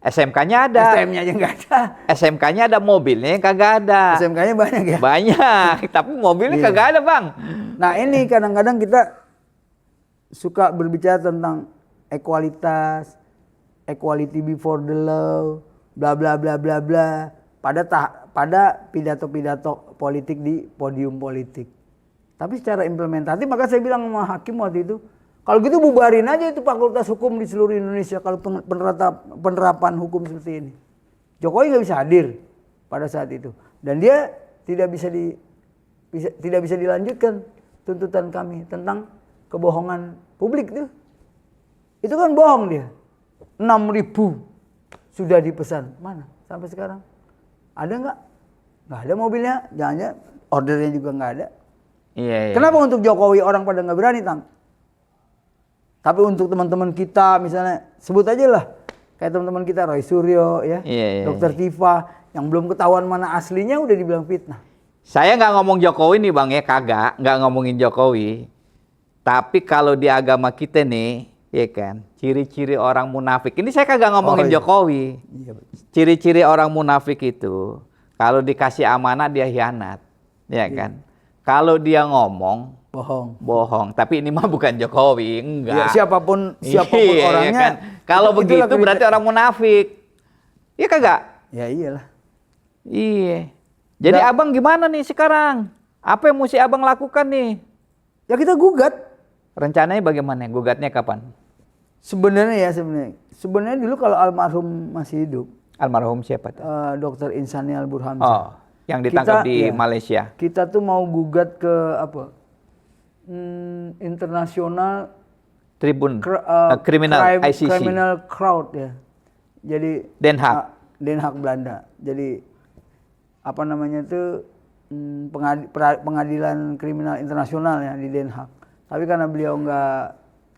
SMK-nya ada. STM-nya aja nggak ada. SMK-nya ada, mobilnya yang kagak ada. SMK-nya banyak ya? Banyak, tapi mobilnya Iya. kagak ada, Bang. Nah ini kadang-kadang kita suka berbicara tentang ekualitas, equality before the law, bla bla bla bla bla. Pada pidato-pidato politik di podium politik. Tapi secara implementatif, maka saya bilang sama hakim waktu itu, kalau gitu bubarin aja itu fakultas hukum di seluruh Indonesia kalau penerapan hukum seperti ini. Jokowi nggak bisa hadir pada saat itu, dan dia tidak bisa dilanjutkan tuntutan kami tentang kebohongan publik tuh. Itu kan bohong dia. 6.000 sudah dipesan, mana sampai sekarang? Ada nggak? Nggak ada mobilnya, jangan-jangan ordernya juga nggak ada. Iya. Kenapa untuk Jokowi orang pada nggak berani, Tang? Tapi untuk teman-teman kita misalnya, sebut aja lah, kayak teman-teman kita Roy Suryo ya, Iya. Dr. Tifa, yang belum ketahuan mana aslinya udah dibilang fitnah. Saya nggak ngomong Jokowi nih, Bang ya, kagak, nggak ngomongin Jokowi. Tapi kalau di agama kita nih, ya kan, ciri-ciri orang munafik. Ini saya kagak ngomongin Oh, iya. Jokowi. Iya, betul. Ciri-ciri orang munafik itu, kalau dikasih amanah dia hianat, ya kan. Kalau dia ngomong, bohong. Tapi ini mah bukan Jokowi, enggak. Ya, siapapun Iya, orangnya. kan? Kalau begitu itulah berarti orang munafik. Iya kagak? Ya iyalah. Iya. Jadi Nggak. abang gimana nih sekarang? Apa yang mesti abang lakukan nih? Ya kita gugat. Rencananya bagaimana? Gugatnya kapan? Sebenarnya dulu kalau almarhum masih hidup, Almarhum siapa tuh? Dr. Insanial Burhamzah. Oh, yang ditangkap Kita- di ya. Malaysia. Kita tuh mau gugat ke apa? Internasional Tribun Kriminal ICC. Criminal Court ya. Jadi Den Haag. Den Haag Belanda. Jadi apa namanya itu pengadilan kriminal internasional ya di Den Haag. Tapi karena beliau nggak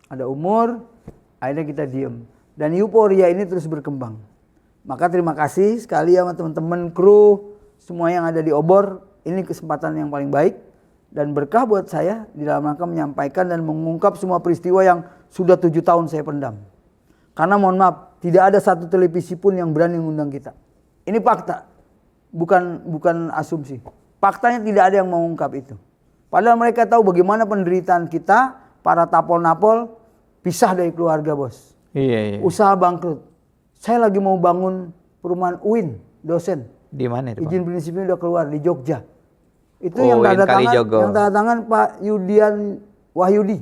ada umur, akhirnya kita diem. Dan euforia ini terus berkembang. Maka terima kasih sekali sama teman-teman kru semua yang ada di Obor. Ini kesempatan yang paling baik dan berkah buat saya di dalam rangka menyampaikan dan mengungkap semua peristiwa yang sudah 7 tahun saya pendam. Karena mohon maaf, tidak ada satu televisi pun yang berani mengundang kita. Ini fakta, bukan asumsi. Faktanya tidak ada yang mengungkap itu. Padahal mereka tahu bagaimana penderitaan kita, para tapol-napol, pisah dari keluarga, bos. Iya. Usaha bangkrut. Saya lagi mau bangun perumahan UIN, dosen. Di mana itu, Bang? Izin prinsipnya udah keluar di Jogja. Itu Oh, yang UIN Kalijogo. tanda tangan Pak Yudian Wahyudi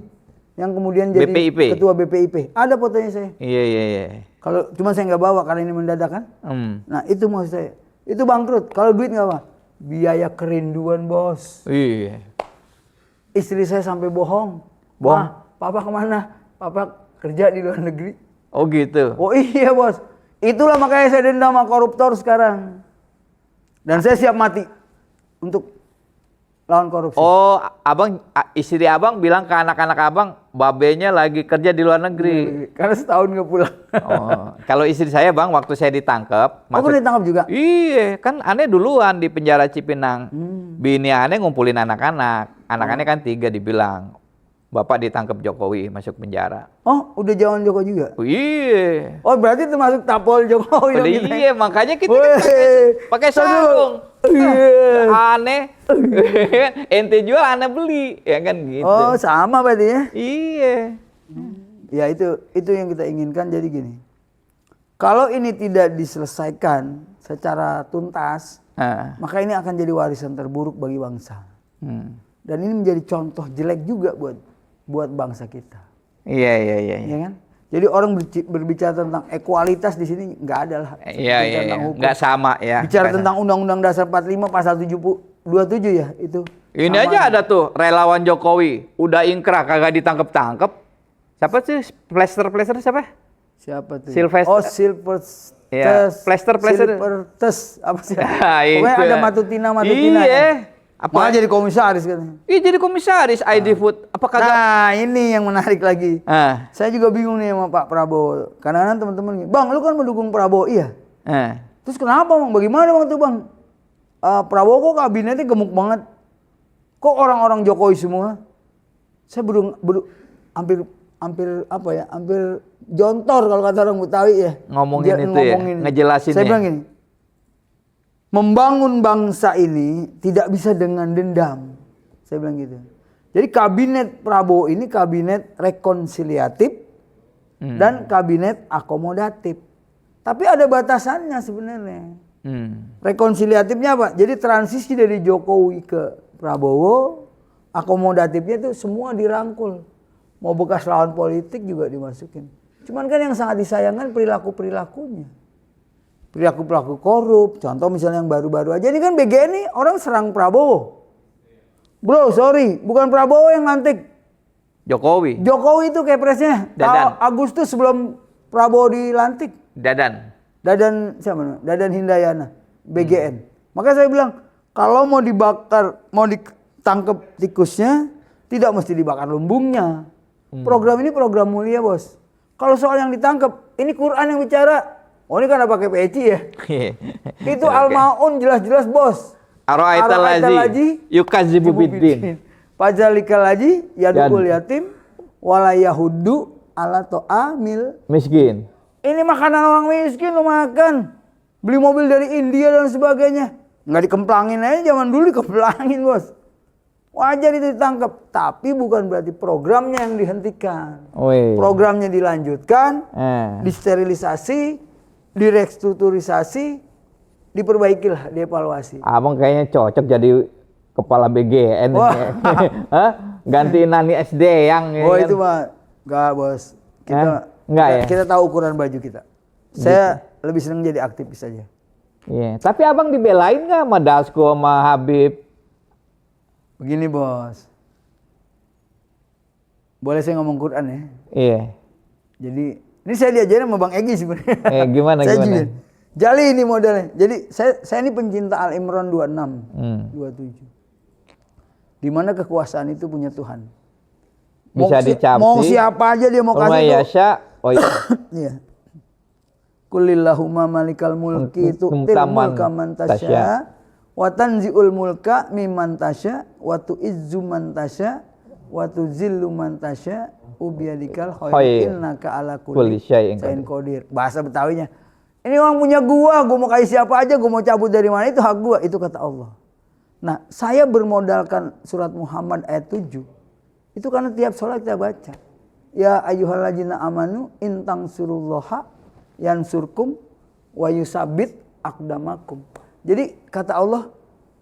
yang kemudian jadi BPIP. ketua BPIP. Ada fotonya saya. Iya. Kalau cuma saya nggak bawa karena ini mendadak kan. Nah itu maksud saya. Itu bangkrut. Kalau duit nggak apa? Biaya kerinduan, bos. Iya. Istri saya sampai bohong. Bohong? "Ma, papa kemana? Papa kerja di luar negeri." Oh gitu. Oh iya, bos. Itulah makanya saya dendam sama koruptor sekarang. Dan saya siap mati untuk lawan korupsi. Oh, istri abang bilang ke anak-anak abang, babenya lagi kerja di luar negeri. Karena setahun nggak pulang. Oh, kalau istri saya, Bang, waktu saya ditangkap, Oh, pernah ditangkap juga? Iya, kan aneh duluan di penjara Cipinang. Bini aneh ngumpulin anak-anak. Anak-anaknya kan 3 dibilang. Bapak ditangkap Jokowi, masuk penjara. Oh, udah zaman Joko juga? Oh, iya. Oh, berarti termasuk tapol Jokowi dong kita. Iya, makanya kita Weh, pakai sarung. Iya. Aneh. Ente jual, aneh beli, ya kan gitu. Oh, sama berarti ya? Iya. Ya itu yang kita inginkan. Jadi gini, kalau ini tidak diselesaikan secara tuntas, maka ini akan jadi warisan terburuk bagi bangsa. Dan ini menjadi contoh jelek juga buat bangsa kita. Iya. Ya kan? Jadi orang berbicara tentang ekualitas di sini nggak ada lah. Iya. Nggak sama ya. Bicara Nggak tentang Undang-Undang Dasar 45 pasal 27 ya itu. Ini sama. aja ada tuh relawan Jokowi, udah ingkrah kagak ditangkep-tangkep. Siapa sih? Plester siapa? Siapa tuh? Sylvester. Oh, Silvertes. Iya, Plester. Silvertes apa sih? Nah, Pokoknya itu ada ya. Matutina Iya. ya. Apa? Malah jadi komisaris katanya. Iya, jadi komisaris ID Food. Apa kagak? Nah, ini yang menarik lagi. Ah. Saya juga bingung nih sama Pak Prabowo. Kadang-kadang teman-teman gini, "Bang, lu kan mendukung Prabowo." Iya. Terus kenapa, Bang? Bagaimana, Bang, tuh, Bang? Prabowo kok kabinetnya gemuk banget. Kok orang-orang Jokowi semua? Saya hampir apa ya? Hampir jontor kalau kata orang Betawi ya. Ngomongin itu ya, ngejelasin Saya ya. bilang gini, membangun bangsa ini tidak bisa dengan dendam. Saya bilang gitu. Jadi kabinet Prabowo ini kabinet rekonsiliatif dan kabinet akomodatif. Tapi ada batasannya sebenarnya. Rekonsiliatifnya apa? Jadi transisi dari Jokowi ke Prabowo, akomodatifnya itu semua dirangkul. Mau bekas lawan politik juga dimasukin. Cuman kan yang sangat disayangkan perilaku-perilakunya. Perilaku-perilaku korup, contoh misalnya yang baru-baru aja. Ini kan BGN nih orang serang Prabowo. Bro, sorry, bukan Prabowo yang lantik. Jokowi. Jokowi itu kepresnya. Dadan. Agustus sebelum Prabowo dilantik. Dadan. Dadan siapa? Dadan Hindayana, BGN. Maka saya bilang, kalau mau dibakar, mau ditangkap tikusnya, tidak mesti dibakar lumbungnya. Program ini program mulia, Bos. Kalau soal yang ditangkap, ini Quran yang bicara. Oh, ini kan ada pakai peci ya. Itu Al-Maun jelas-jelas, Bos. Ara'aital ladzi yukadzibu biddin. Fazalikal ladzi yadul yatim wala yahuddu ala ta'amil miskin. Ini makanan orang miskin lo makan. Beli mobil dari India dan sebagainya. Nggak dikemplangin aja, zaman dulu dikemplangin, Bos. Wajar itu ditangkap, tapi bukan berarti programnya yang dihentikan. Programnya dilanjutkan, disterilisasi, direstrukturisasi, diperbaikilah, dievaluasi. Abang kayaknya cocok jadi kepala BGN. Ganti Nani SD yang. Oh itu mah nggak, Bos. Kita tahu ukuran baju kita. Saya lebih senang jadi aktivis saja. Iya. Tapi abang dibelain nggak sama Dasko sama Habib? Begini, Bos. Boleh saya ngomong Quran ya? Iya. Jadi ini saya diajarin sama Bang Egy sebenarnya. Gimana? Jali ini modelnya. Jadi saya ini pencinta Al Imran 26, 27. Di mana kekuasaan itu punya Tuhan. Bisa dicapti. Mau siapa aja dia mau kasih itu. Iya. Kulillahumma malikal mulki tu'til mulka man tasya wa tanzi'ul mulka mimman tasya wa tu'izzu man tasya wa tuzillu man tasya ubiyadikal khair innaka ala kulli syai'in qadir. Bahasa Betawinya. Ini orang punya gua mau kasih siapa aja, gua mau cabut dari mana itu hak gua, itu kata Allah. Nah, saya bermodalkan surat Muhammad ayat 7. Itu karena tiap sholat kita baca. Ya ayyuhalladzina amanu in tansurullaha yansurkum wa yusabbit aqdamakum. Jadi kata Allah,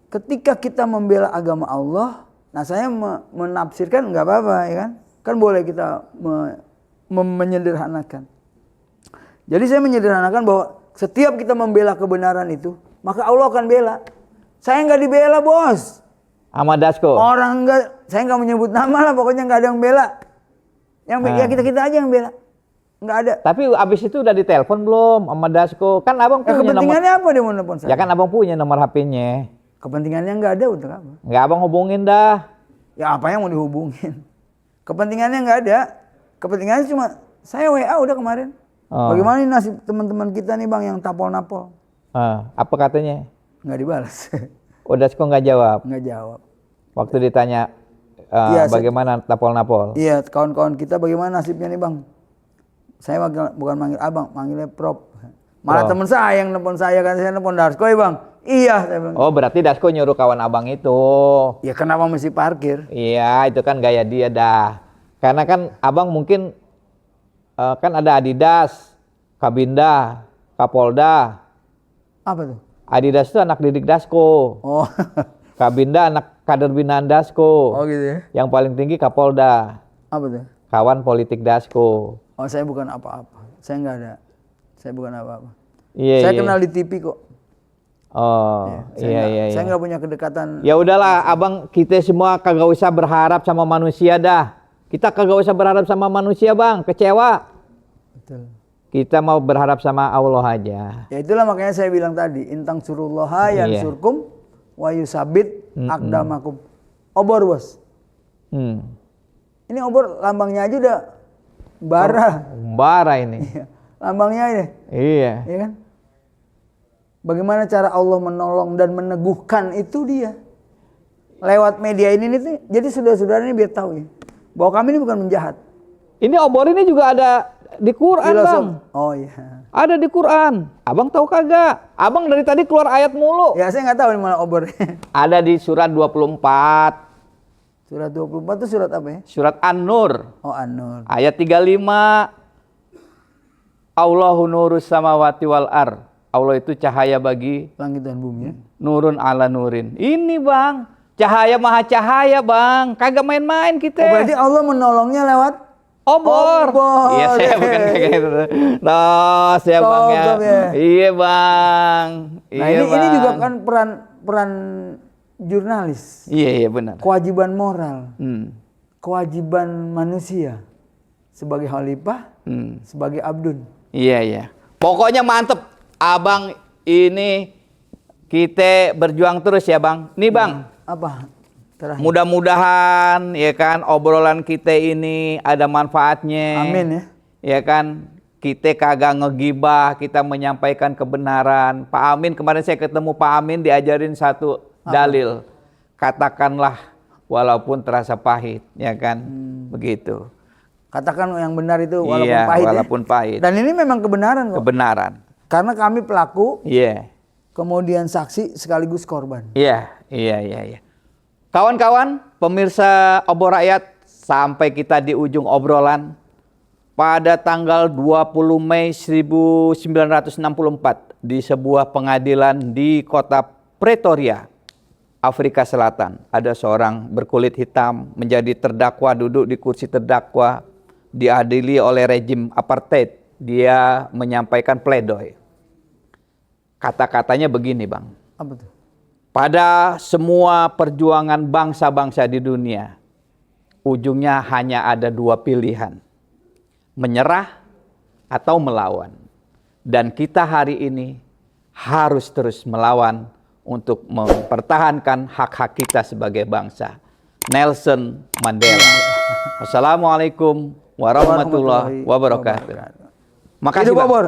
ketika kita membela agama Allah, nah saya menafsirkan nggak apa-apa ya kan? Kan boleh kita menyederhanakan. Jadi saya menyederhanakan bahwa setiap kita membela kebenaran itu, maka Allah akan bela. Saya nggak dibela, Bos. Sama Dasko. Orang nggak, saya nggak menyebut nama lah, pokoknya nggak ada yang bela. Yang ya kita aja yang bela. Nggak ada. Tapi abis itu udah ditelepon belum sama Dasko? Kan abang punya kepentingannya apa dia mau nelfon saya? Ya kan abang punya nomor HP-nya. Kepentingannya nggak ada untuk apa? Nggak abang hubungin dah. Ya apa yang mau dihubungin? Kepentingannya nggak ada. Kepentingannya cuma saya WA udah kemarin. Bagaimana nih nasib teman-teman kita nih Bang yang tapol-napol? Apa katanya? Nggak dibalas. Dasko nggak jawab? Nggak jawab. Waktu ditanya bagaimana tapol-napol? Iya, kawan-kawan kita bagaimana nasibnya nih Bang? Saya bukan manggil abang, manggilnya Prof. Malah teman saya yang nelpon saya kan, saya nelpon Dasko ya Bang. Iya, saya bilang. Oh berarti Dasko nyuruh kawan abang itu. Ya kenapa mesti parkir? Iya itu kan gaya dia dah. Karena kan abang mungkin kan ada Adidas, Kabinda, Kapolda. Apa tuh? Adidas itu anak didik Dasko. Oh. Kabinda anak kader binaan Dasko. Oh gitu ya. Yang paling tinggi Kapolda. Apa tuh? Kawan politik Dasko. Oh saya bukan apa-apa. Saya nggak ada. Saya bukan apa-apa. Iya. Saya kenal di TV kok. Oh iya. Saya nggak punya kedekatan. Ya udahlah, abang kita semua kagak usah berharap sama manusia dah. Kita kagak usah berharap sama manusia Bang, kecewa. Betul. Kita mau berharap sama Allah aja. Ya itulah makanya saya bilang tadi, intang surullaha yansurkum wa yusabit aqdamakum. Obor Bos. Ini obor lambangnya aja udah bara. Bara ini. Lambangnya ini. Iya. Iya kan? Bagaimana cara Allah menolong dan meneguhkan itu dia. lewat media ini nih, jadi saudara-saudara ini biar tahu ya, bahwa kami ini bukan menjahat. Ini obor ini juga ada di Quran, Bang. Oh iya. Ada di Quran. Abang tahu kagak? Abang dari tadi keluar ayat mulu. Ya saya nggak tahu di mana obor. Ada di surat 24. Surat 24 itu surat apa ya? Surat An-Nur. Oh An-Nur. Ayat 35. Allahu nurus samawati wal ar. Allah itu cahaya bagi Langit dan bumi ya. nurun ala nurin. Ini Bang, cahaya maha cahaya Bang. Kagak main-main kita. Oh berarti Allah menolongnya lewat obor. obor. Iya saya bukan kayak gitu. Nah, saya Bang ya. Iya Bang. Nah Iya, ini juga Bang. kan peran jurnalis. Iya benar. Kewajiban moral, Hmm. kewajiban manusia sebagai khalifah, Hmm. sebagai abdun. Iya. Pokoknya mantep. Abang ini kita berjuang terus ya Bang. Nih Bang. Apa? Terakhir. Mudah-mudahan ya kan obrolan kita ini ada manfaatnya. Amin ya. Ya kan, kita kagak ngegibah, kita menyampaikan kebenaran. Pak Amin, kemarin saya ketemu Pak Amin diajarin satu dalil. Katakanlah walaupun terasa pahit, ya kan? Begitu. Katakan yang benar itu walaupun Iya, pahit. walaupun pahit. Dan ini memang kebenaran kok. Kebenaran. Karena kami pelaku, Iya. kemudian saksi sekaligus korban. Iya. Kawan-kawan, pemirsa Obor Rakyat, sampai kita di ujung obrolan. Pada tanggal 20 Mei 1964 di sebuah pengadilan di kota Pretoria, Afrika Selatan, ada seorang berkulit hitam menjadi terdakwa, duduk di kursi terdakwa, diadili oleh rejim apartheid. Dia menyampaikan pledoi. Kata-katanya begini, Bang. Apa tuh? Pada semua perjuangan bangsa-bangsa di dunia, ujungnya hanya ada dua pilihan. Menyerah atau melawan. Dan kita hari ini harus terus melawan untuk mempertahankan hak-hak kita sebagai bangsa. Nelson Mandela. Wassalamualaikum warahmatullahi wabarakatuh. Makasih, Hidup Bang. obor.